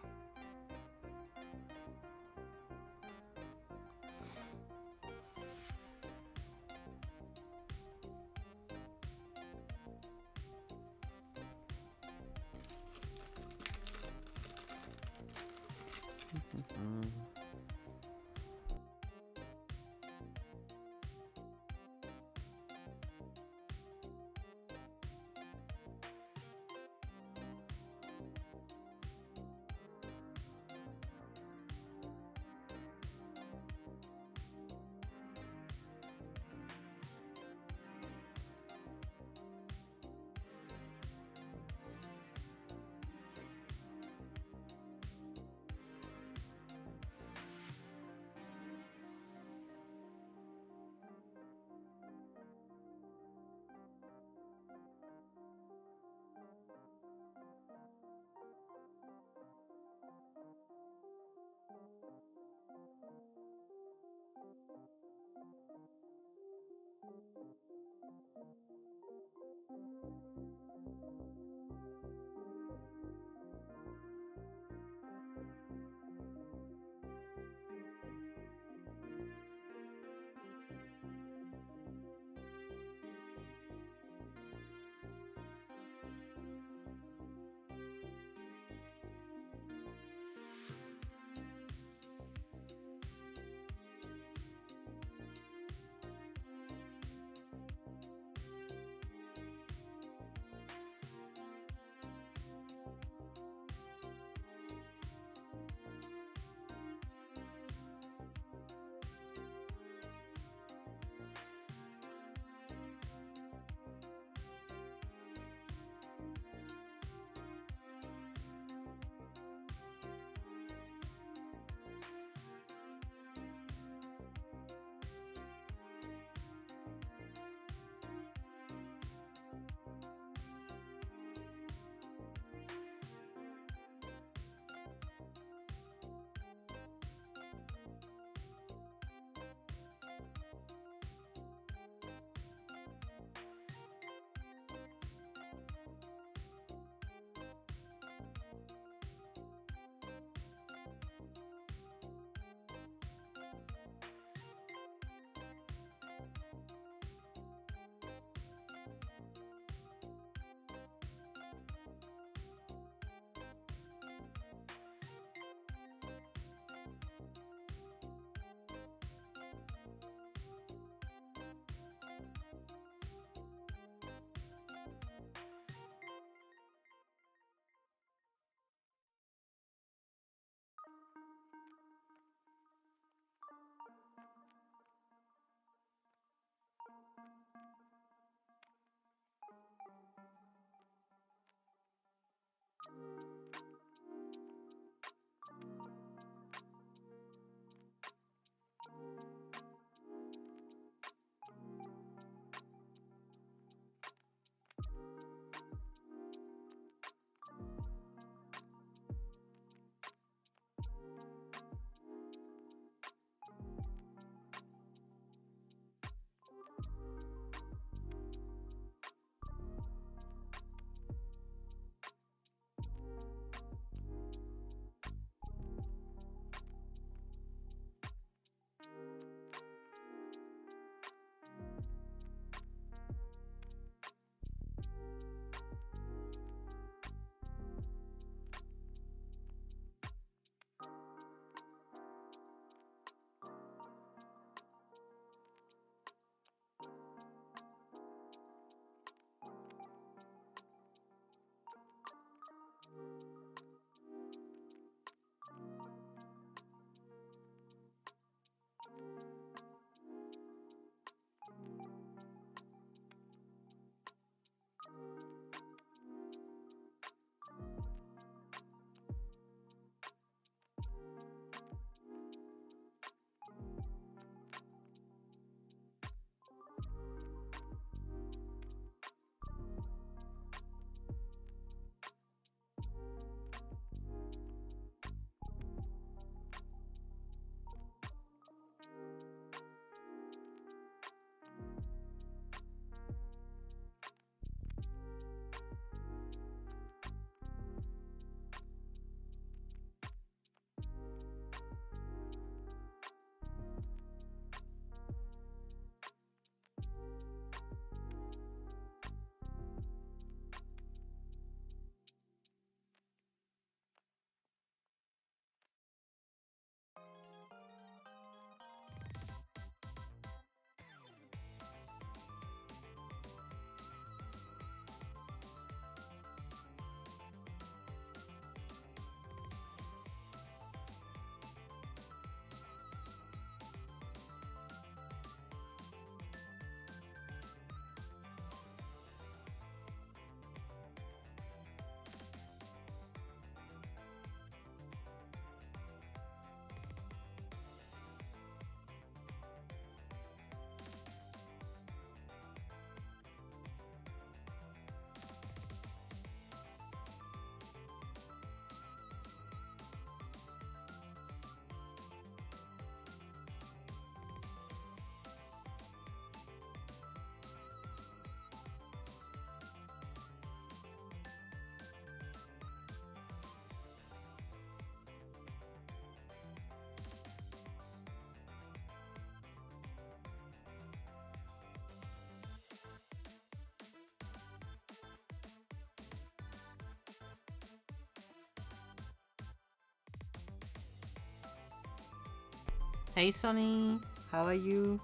Speaker 1: Hey Sonny, how are you?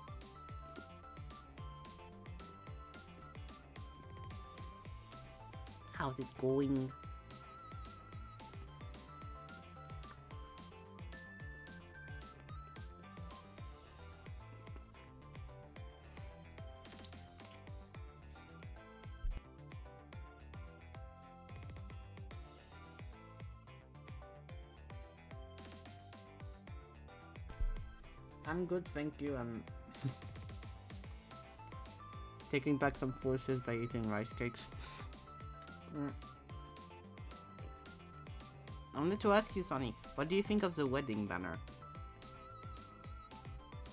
Speaker 1: How's it going? I'm good, thank you. I'm taking back some forces by eating rice cakes. I wanted to ask you, Sonny, what do you think of the wedding banner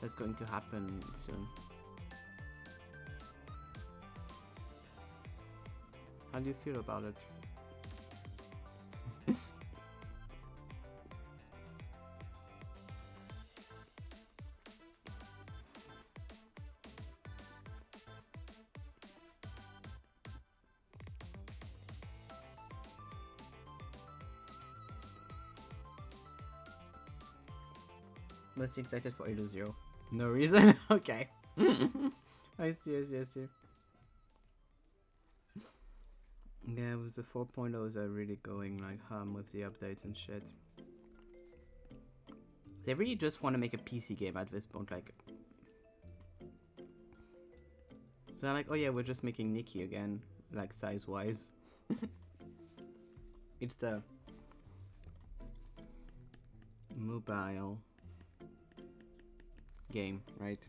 Speaker 1: that's going to happen soon? How do you feel about it? Most excited for Halo Zero. No reason? Okay. I see. Yeah, with the 4.0s are really going like ham with the updates and shit. They really just want to make a PC game at this point, like. So they're like, oh yeah, we're just making Nikki again, like size-wise. It's the mobile game, right?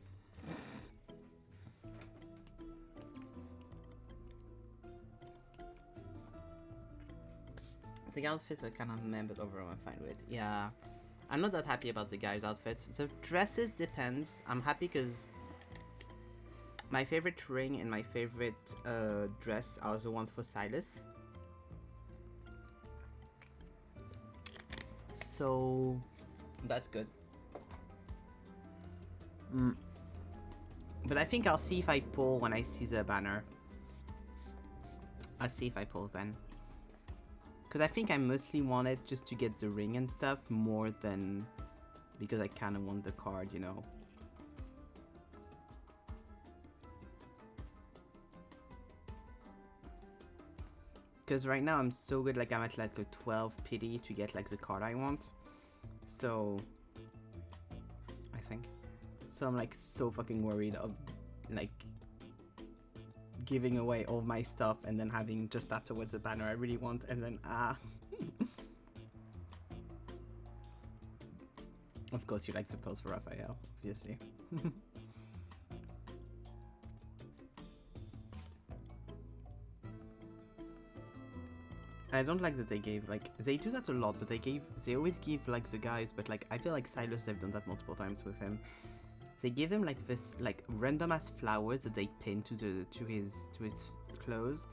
Speaker 1: The outfits were kind of meh, but overall I'm fine with. Yeah, I'm not that happy about the guys' outfits. The dresses depends. I'm happy because my favorite ring and my favorite dress are the ones for Silas. So that's good. But I think I'll see if I pull when I see the banner. I'll see if I pull then. Because I think I mostly want it just to get the ring and stuff more than because I kind of want the card, you know. Because right now I'm so good, like I'm at like a 12 pity to get like the card I want. So I think. So I'm like so fucking worried of like giving away all my stuff and then having just afterwards the banner I really want and then Of course you like the pose for Raphael, obviously. I don't like that they gave, like, they do that a lot, but they always give, like, the guys, but, like, I feel like Silas, they've done that multiple times with him. They give him, like, this, like, random-ass flowers that they pin to his clothes.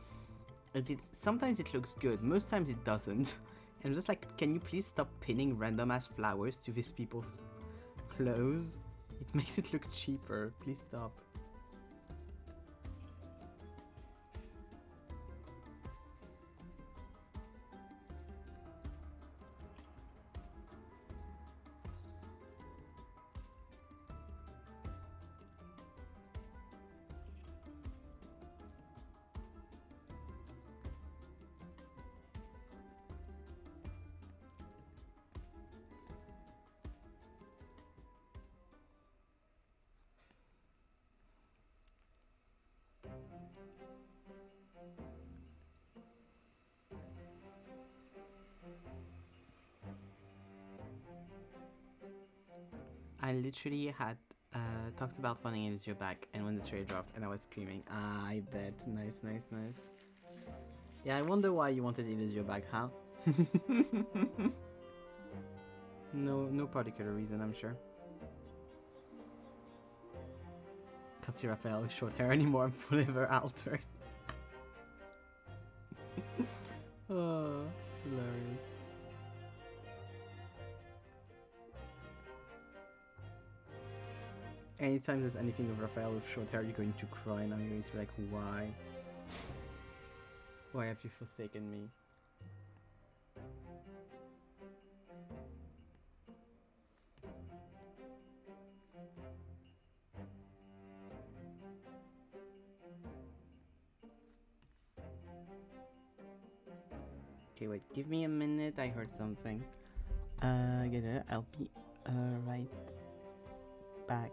Speaker 1: And sometimes it looks good, most times it doesn't. And I'm just like, can you please stop pinning random-ass flowers to these people's clothes? It makes it look cheaper, please stop. I literally had talked about wanting it as your back, and when the trailer dropped, and I was screaming, I bet. Nice. Yeah, I wonder why you wanted it as your bag, huh? No particular reason, I'm sure. Can't see Raphael with short hair anymore, I'm forever altered. Oh, it's hilarious. Anytime there's anything of Raphael with short hair, you're going to cry, and I'm going to be like, why? Why have you forsaken me? Okay, wait, give me a minute. I heard something. Get it? I'll be right back.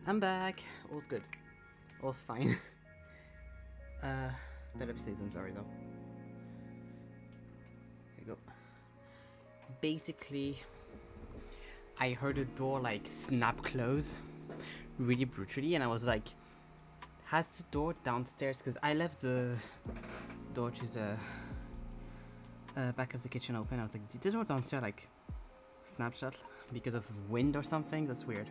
Speaker 1: I'm back. All's good. All's fine. Better season, sorry though. Here you go. Basically, I heard a door like snap close really brutally, and I was like, has the door downstairs? Because I left the door to the back of the kitchen open. I was like, did the door downstairs like snap shut because of wind or something? That's weird.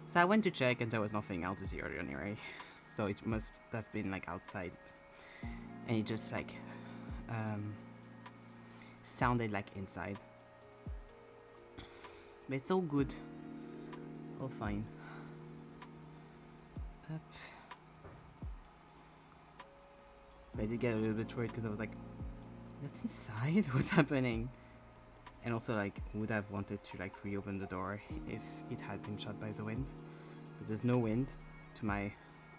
Speaker 1: So I went to check, and there was nothing out of the area anyway. So it must have been like outside, and it just like sounded like inside. But it's all good, all fine. Up. But I did get a little bit worried because I was like, that's inside? What's happening? And also, like, would have wanted to like reopen the door if it had been shut by the wind. But there's no wind, to my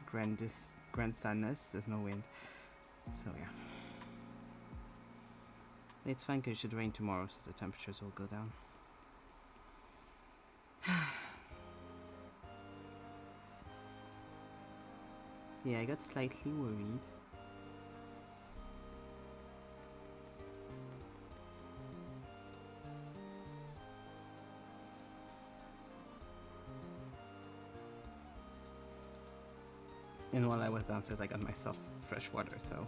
Speaker 1: grand sadness. There's no wind, so yeah. It's fine because it should rain tomorrow, so the temperatures will go down. Yeah, I got slightly worried. And while I was downstairs, I got myself fresh water, so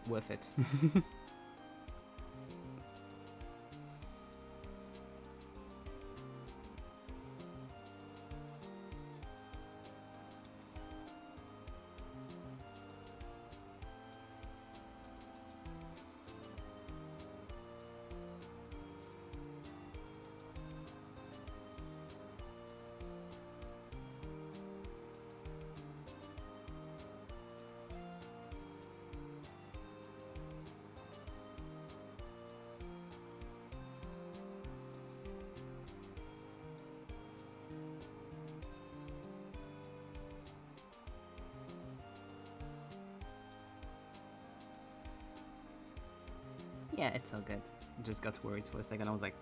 Speaker 1: worth it. Yeah, it's all good. Just got worried for a second. I was like,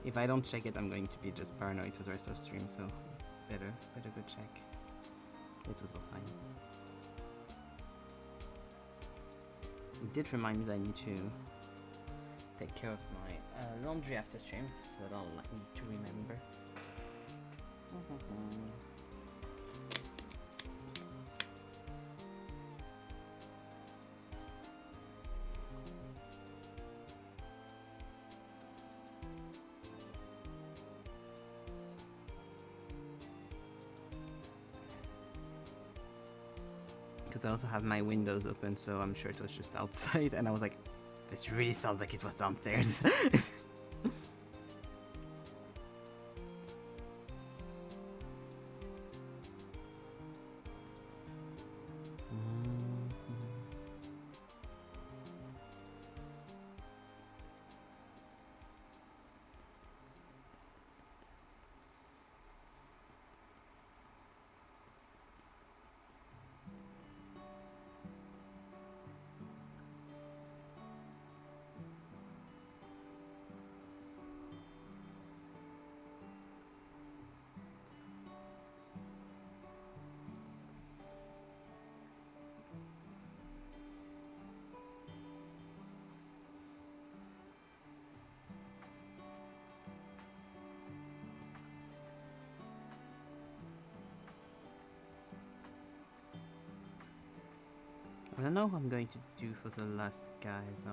Speaker 1: if I don't check it, I'm going to be just paranoid for the rest of the stream, so better go check. It was all fine. It did remind me that I need to take care of my laundry after stream, so that'll need to remember. Because I also have my windows open, so I'm sure it was just outside, and I was like, this really sounds like it was downstairs. I don't know what I'm going to do for the last guy, so...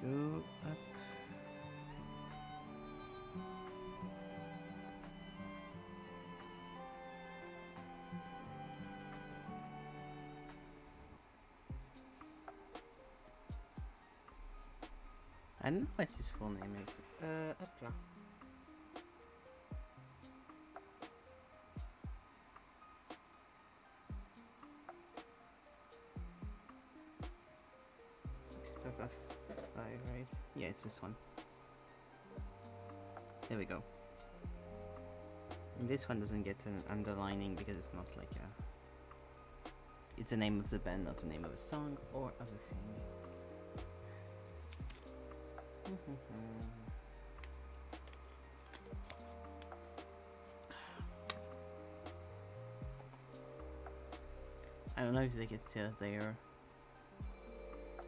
Speaker 1: Go up. I don't know what his full name is. Up là. Papa 5, right? Yeah, it's this one. There we go. And this one doesn't get an underlining because it's not like a... It's the name of the band, not the name of a song or other thing. I don't know if they get still there.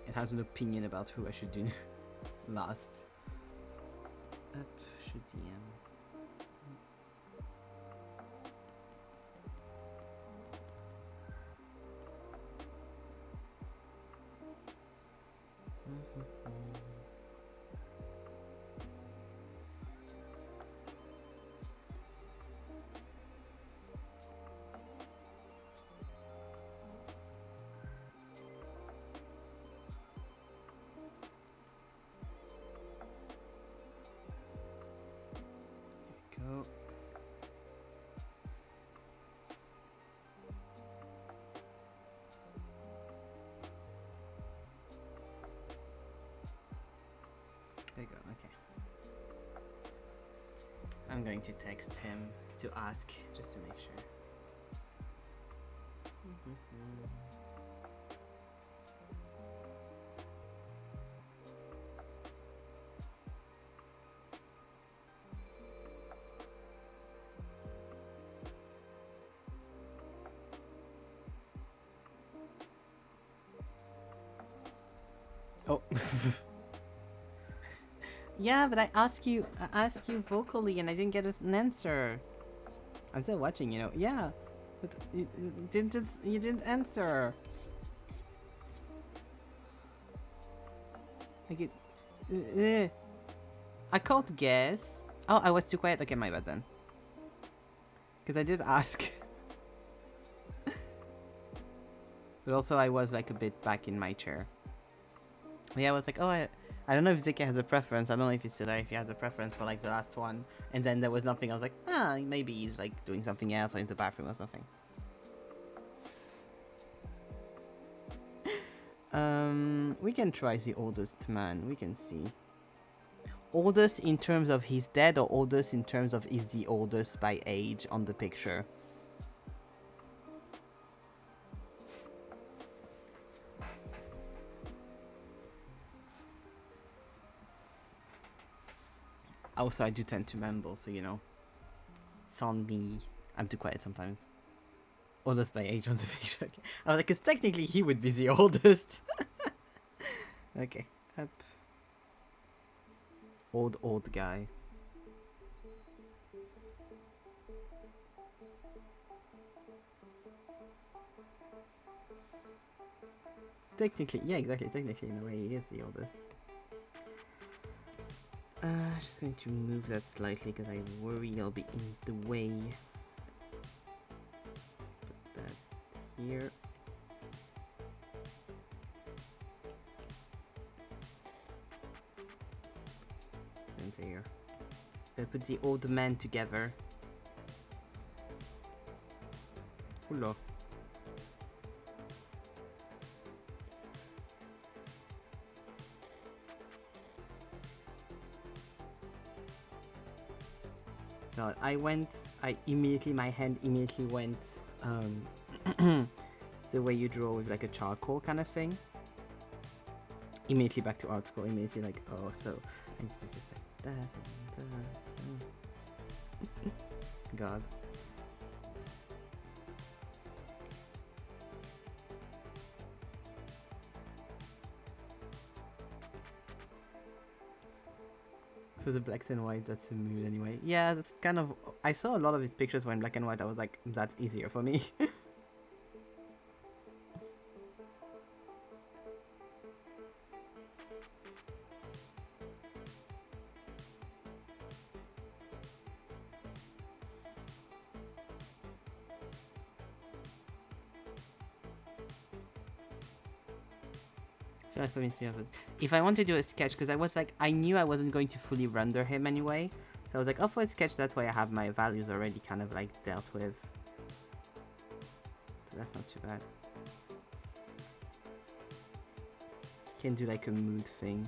Speaker 1: It has an opinion about who I should do last. Up, should DM. Go. There you go, okay. I'm going to text him to ask, just to make sure. Oh. Yeah, but I asked you vocally and I didn't get an answer. I'm still watching, you know. Yeah, but you didn't answer. Like it. I can't guess. Oh, I was too quiet. Okay, my bad then. Because I did ask. But also I was like a bit back in my chair. Yeah, I was like, oh, I don't know if Zika has a preference. I don't know if he's still there, if he has a preference for like the last one. And then there was nothing. I was like, maybe he's like doing something else or in the bathroom or something. We can try the oldest man. We can see. Oldest in terms of he's dead or oldest in terms of is the oldest by age on the picture? Also, I do tend to mumble, so you know. It's on me. I'm too quiet sometimes. Oldest by age on the picture. Okay. I was like, because technically he would be the oldest. Okay. Up. Old guy. Technically, yeah, exactly. Technically, in a way, he is the oldest. Just going to move that slightly because I worry I'll be in the way. Put that here. And there. I put the old man together. Hello. God, my hand immediately went the way you draw with like a charcoal kind of thing. Immediately back to art school, immediately like, oh, so I need to do just like that and that. God. For the blacks and white, that's the mood anyway. Yeah, that's kind of... I saw a lot of his pictures were in black and white. I was like, that's easier for me. If I want to do a sketch, because I was like, I knew I wasn't going to fully render him anyway. So I was like, oh, for a sketch, that way I have my values already kind of like dealt with. So that's not too bad. Can do like a mood thing.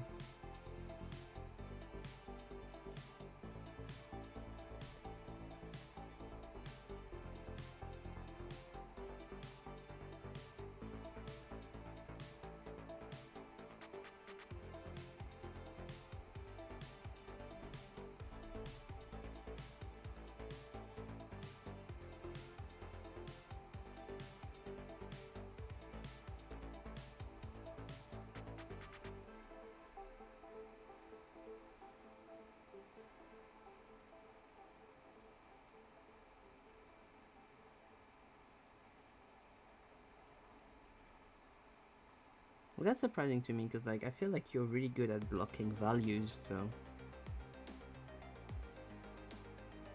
Speaker 1: Well, that's surprising to me because like I feel like you're really good at blocking values, so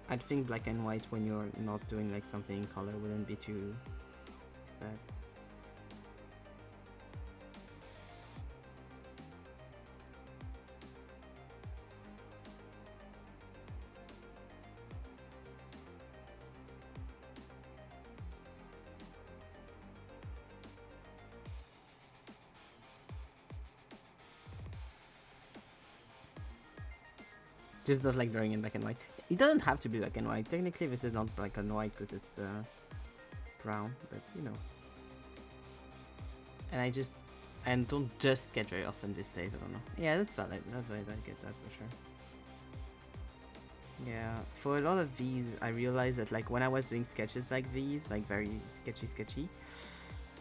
Speaker 1: I'd think black and white when you're not doing like something in color wouldn't be too bad. Just not like drawing in black and white. It doesn't have to be black and white. Technically, this is not black and white because it's brown, but you know. And and don't just sketch very often these days. I don't know. Yeah, that's valid. That's valid. I get that for sure. Yeah, for a lot of these, I realized that like when I was doing sketches like these, like very sketchy,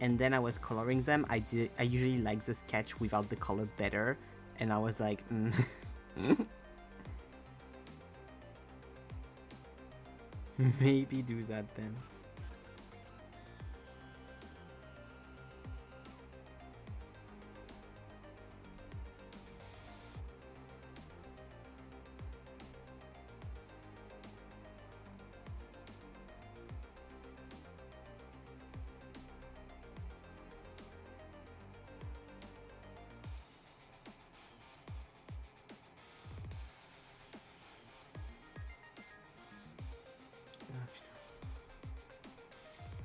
Speaker 1: and then I was coloring them, I usually like the sketch without the color better, and I was like, maybe do that then.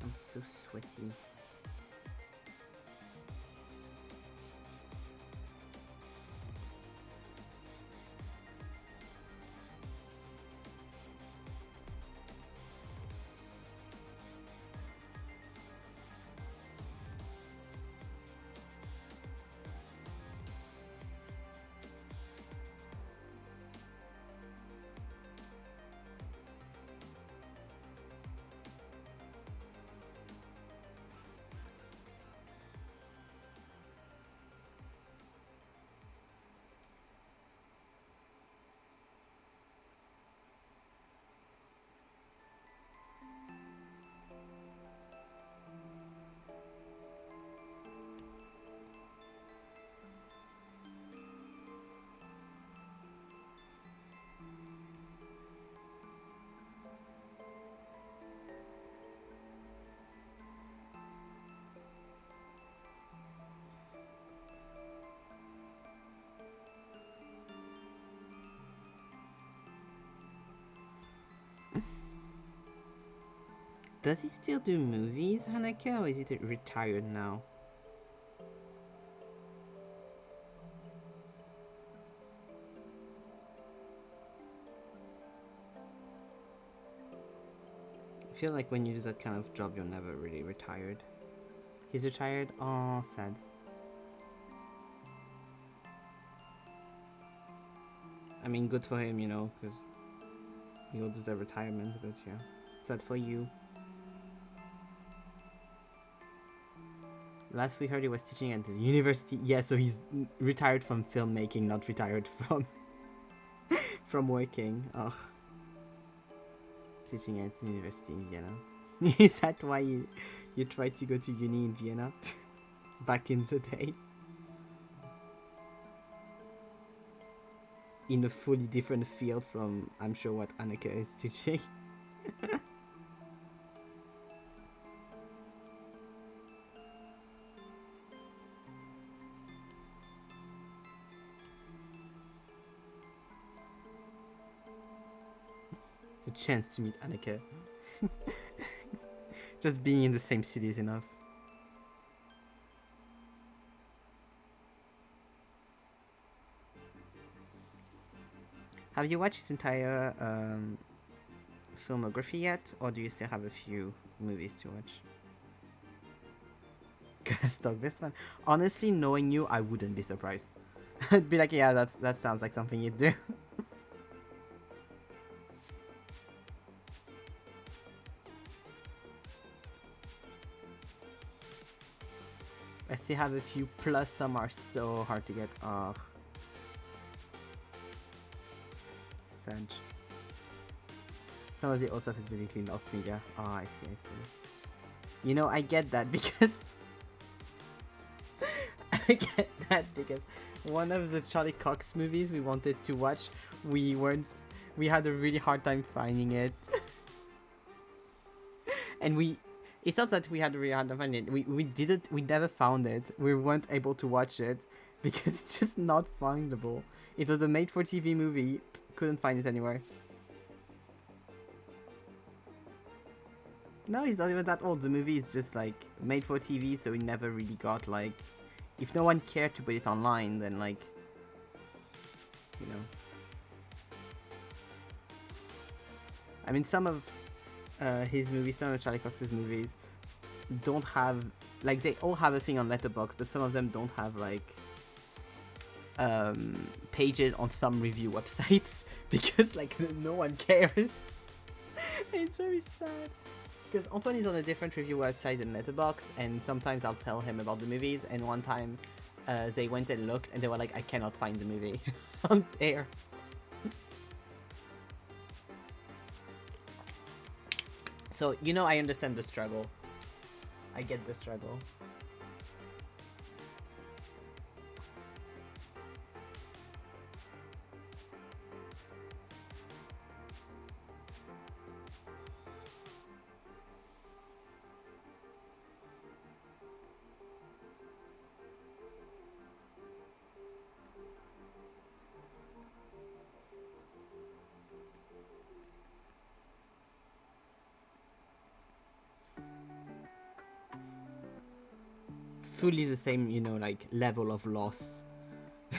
Speaker 1: I'm so sweaty. Does he still do movies, Haneke, or is he retired now? I feel like when you do that kind of job, you're never really retired. He's retired? Oh, sad. I mean, good for him, you know, because he will deserve retirement, but yeah. Sad for you. Last we heard he was teaching at the university. Yeah, so he's retired from filmmaking, not retired from from working. Ugh. Teaching at university in Vienna. Is that why you tried to go to uni in Vienna back in the day? In a fully different field from, I'm sure, what Annika is teaching. It's a chance to meet Annika. Just being in the same city is enough. Have you watched his entire filmography yet, or do you still have a few movies to watch? Ghost Dog this one. Honestly, knowing you, I wouldn't be surprised. I'd be like, yeah, that sounds like something you'd do. I still have a few, plus some are so hard to get. Ugh. Sad. Some of the old stuff is basically lost media. Oh, I see. You know, I get that because I get that because one of the Charlie Cox movies we wanted to watch, we had a really hard time finding it. And it's not that we had a really hard time finding it. We never found it. We weren't able to watch it because it's just not findable. It was a made-for-TV movie. Couldn't find it anywhere. No, it's not even that old. The movie is just like made for TV, so it never really got like. If no one cared to put it online, then like, you know. I mean, some of his movies, some of Charlie Cox's movies, don't have like they all have a thing on Letterboxd, but some of them don't have like pages on some review websites because like no one cares. It's very sad. Because Antoine is on a different review website than Letterboxd, and sometimes I'll tell him about the movies, and one time they went and looked, and they were like, I cannot find the movie on there. So, you know, I understand the struggle. I get the struggle. Fully the same, you know, like level of loss.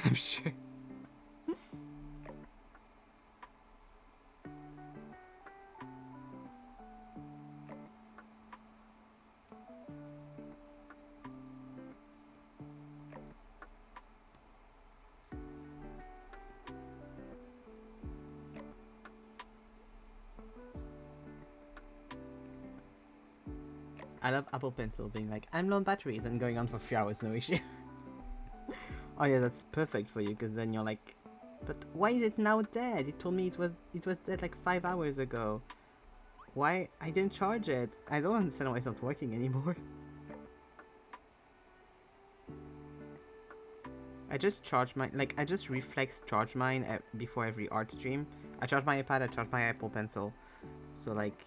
Speaker 1: I'm sure. I love Apple Pencil being like, I'm low on batteries and going on for 3 hours, no issue. Oh yeah, that's perfect for you, because then you're like, but why is it now dead? It told me it was dead like 5 hours ago. Why? I didn't charge it. I don't understand why it's not working anymore. I just charge my, like, I just reflex charge mine before every art stream. I charge my iPad, I charge my Apple Pencil. So like,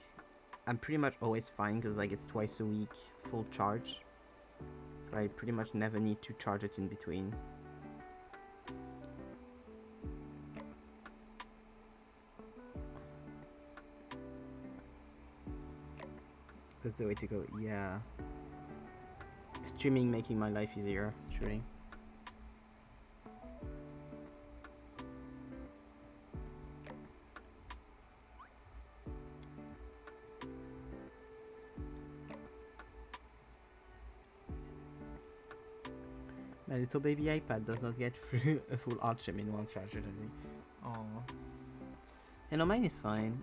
Speaker 1: I'm pretty much always fine because like it's twice a week full charge, so I pretty much never need to charge it in between. That's the way to go. Yeah, streaming making my life easier, truly. My little baby iPad does not get through a full art stream in one charger, does he? Aww. And no, mine is fine.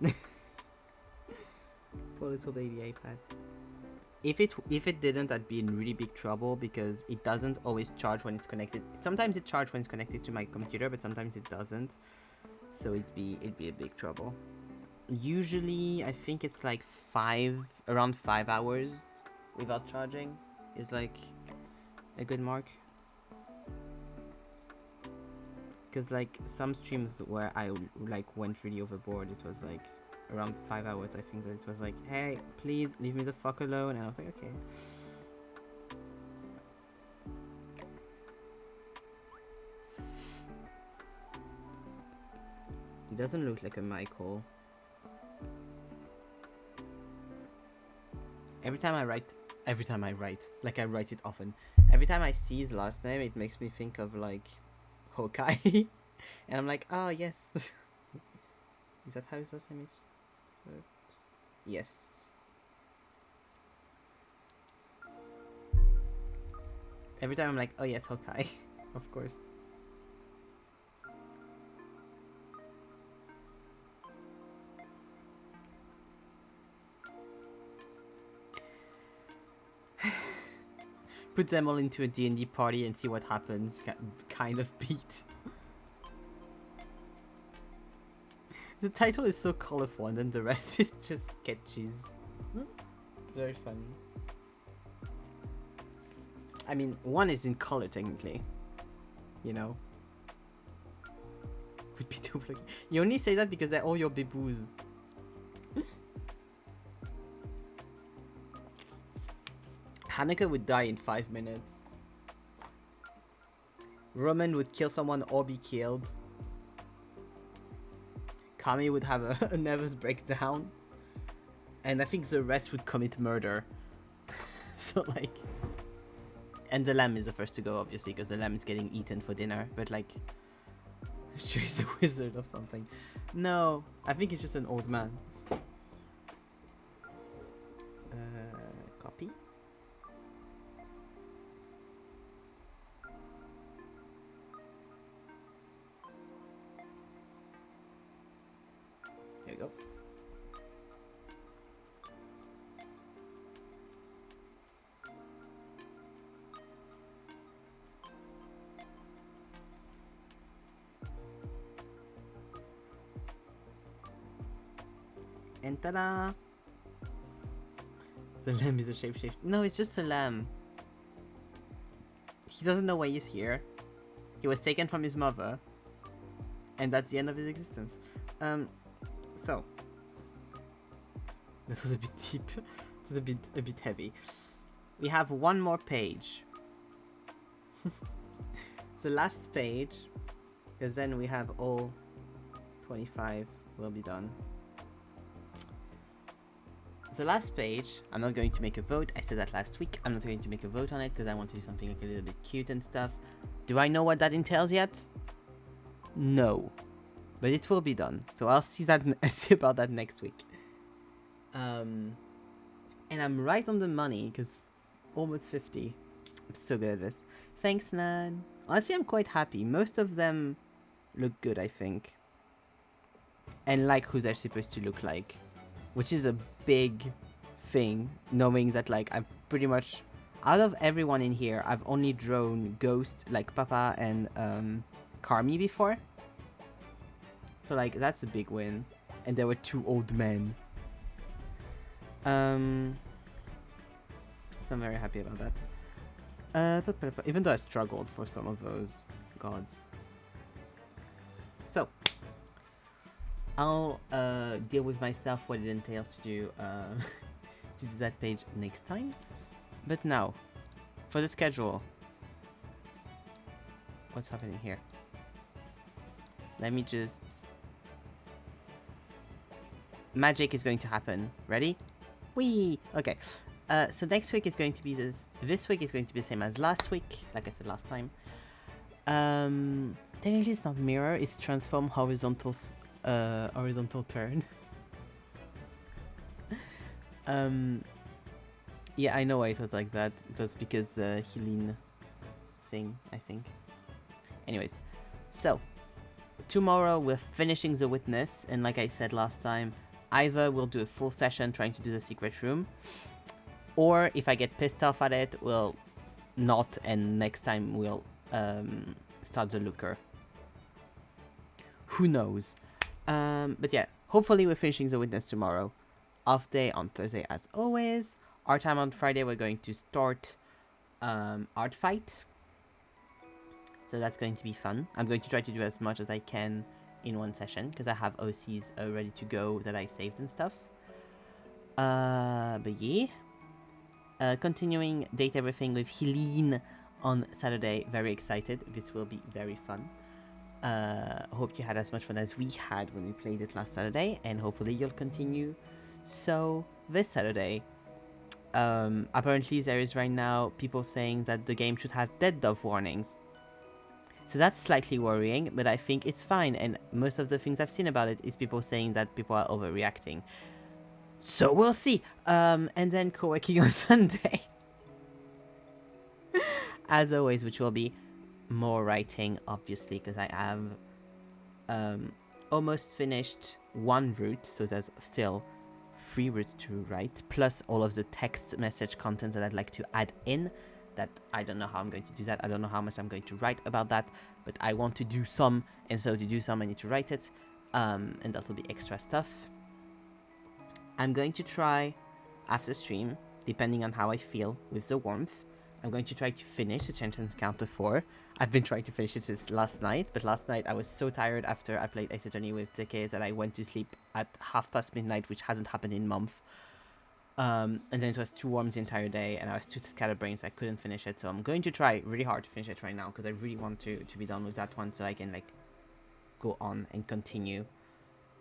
Speaker 1: Poor little baby iPad. If it didn't, I'd be in really big trouble because it doesn't always charge when it's connected. Sometimes it charges when it's connected to my computer, but sometimes it doesn't. So it'd be a big trouble. Usually, I think it's like around 5 hours without charging is like a good mark. Because like some streams where I like went really overboard, it was like around 5 hours. I think that it was like, hey, please leave me the fuck alone, and I was like, okay. It doesn't look like a Michael. Every time I write, like I write it often. Every time I see his last name, it makes me think of like Hawkeye. And I'm like, oh yes. Is that how his last name is? Yes. Every time I'm like, oh yes, Hawkeye. Of course. Put them all into a D&D party and see what happens. Kind of beat. The title is so colorful and then the rest is just sketches. Very funny. I mean, one is in color technically. You know. Would be too lucky. You only say that because they're all your baboos. Hanukkah would die in 5 minutes. Roman would kill someone or be killed. Kami would have a nervous breakdown. And I think the rest would commit murder. So like... And the lamb is the first to go, obviously, because the lamb is getting eaten for dinner. But like... I'm sure he's a wizard or something. No, I think he's just an old man. Copy. Here we go. And ta-da! The lamb is a shapeshift. No, it's just a lamb. He doesn't know why he's here. He was taken from his mother. And that's the end of his existence. So. That was a bit deep. It was a bit heavy. We have one more page. The last page. Because then we have all 25 will be done. The last page, I'm not going to make a vote. I said that last week. I'm not going to make a vote on it because I want to do something like a little bit cute and stuff. Do I know what that entails yet? No. But it will be done. So I'll see about that next week. And I'm right on the money because almost 50. I'm so good at this. Thanks, Nan. Honestly, I'm quite happy. Most of them look good, I think. And like who they're supposed to look like. Which is a big thing, knowing that like I'm pretty much out of everyone in here, I've only drawn Ghost, like Papa and Carmi before. So like that's a big win. And there were 2 old men. So I'm very happy about that. Even though I struggled for some of those gods. So I'll deal with myself what it entails to do that page next time. But now, for the schedule, what's happening here? Let me just... Magic is going to happen. Ready? Whee! Okay. So next week is going to be this week is going to be the same as last week, like I said last time. Technically it's not mirror, it's transform horizontal turn. Yeah, I know why it was like that. It was because Helene thing, I think. Anyways, so tomorrow we're finishing the witness, and like I said last time, either we'll do a full session trying to do the secret room, or if I get pissed off at it, we'll not, and next time we'll start the looker. Who knows? But yeah, hopefully we're finishing the witness tomorrow. Off day on Thursday as always. Our time on Friday we're going to start art fight. So that's going to be fun. I'm going to try to do as much as I can in one session because I have OCs ready to go that I saved and stuff. But yeah. Continuing date everything with Helene on Saturday. Very excited. This will be very fun. Hope you had as much fun as we had when we played it last Saturday, and hopefully you'll continue so this Saturday. Apparently there is right now people saying that the game should have dead dove warnings. So that's slightly worrying, but I think it's fine, and most of the things I've seen about it is people saying that people are overreacting. So we'll see. And then co-working on Sunday. As always, which will be more writing, obviously, because I have almost finished one route, so there's still 3 routes to write, plus all of the text message content that I'd like to add in, that I don't know how I'm going to do that. I don't know how much I'm going to write about that, but I want to do some, and so to do some I need to write it, and that will be extra stuff. I'm going to try, after stream, depending on how I feel with the warmth, I'm going to try to finish the Change Encounter 4. I've been trying to finish it since last night, but last night I was so tired after I played Ace Attorney with Zeke that I went to sleep at midnight, which hasn't happened in months. And then it was too warm the entire day, and I was too scatterbrained, so I couldn't finish it. So I'm going to try really hard to finish it right now, because I really want to be done with that one, so I can like go on and continue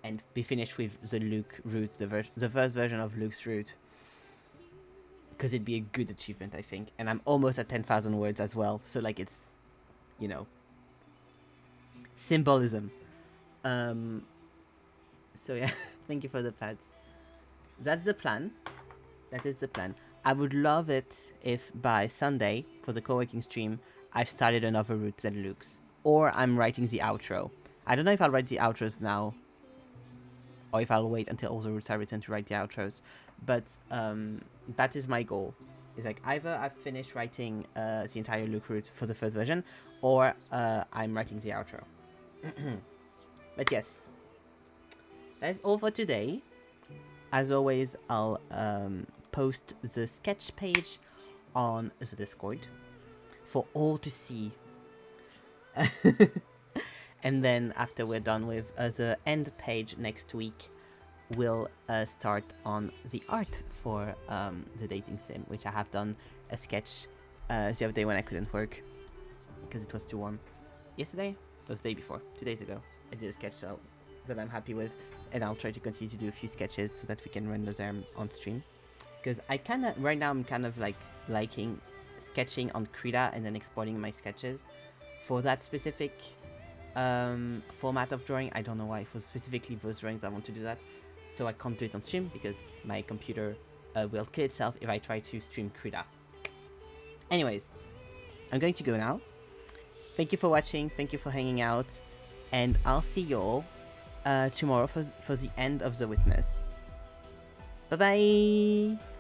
Speaker 1: and be finished with the Luke route, the first version of Luke's route, because it'd be a good achievement, I think. And I'm almost at 10,000 words as well, so like it's, you know, symbolism. So yeah, thank you for the pads. That's the plan. That is the plan. I would love it if by Sunday, for the co-working stream, I've started another route than Luke's. Or I'm writing the outro. I don't know if I'll write the outros now, or if I'll wait until all the routes are written to write the outros. But that is my goal. It's like either I've finished writing the entire Luke route for the first version, or I'm writing the outro. But yes, that's all for today. As always, I'll post the sketch page on the Discord for all to see. And then after we're done with the end page next week, we'll start on the art for the dating sim, which I have done a sketch the other day when I couldn't work because it was too warm. Yesterday? It was the day before. 2 days ago. I did a sketch that I'm happy with, and I'll try to continue to do a few sketches so that we can render them on stream. Because right now I'm kind of like liking sketching on Krita and then exporting my sketches for that specific format of drawing. I don't know why, for specifically those drawings I want to do that. So I can't do it on stream because my computer will kill itself if I try to stream Krita. Anyways, I'm going to go now. Thank you for watching, thank you for hanging out, and I'll see you all tomorrow for the end of The Witness. Bye bye!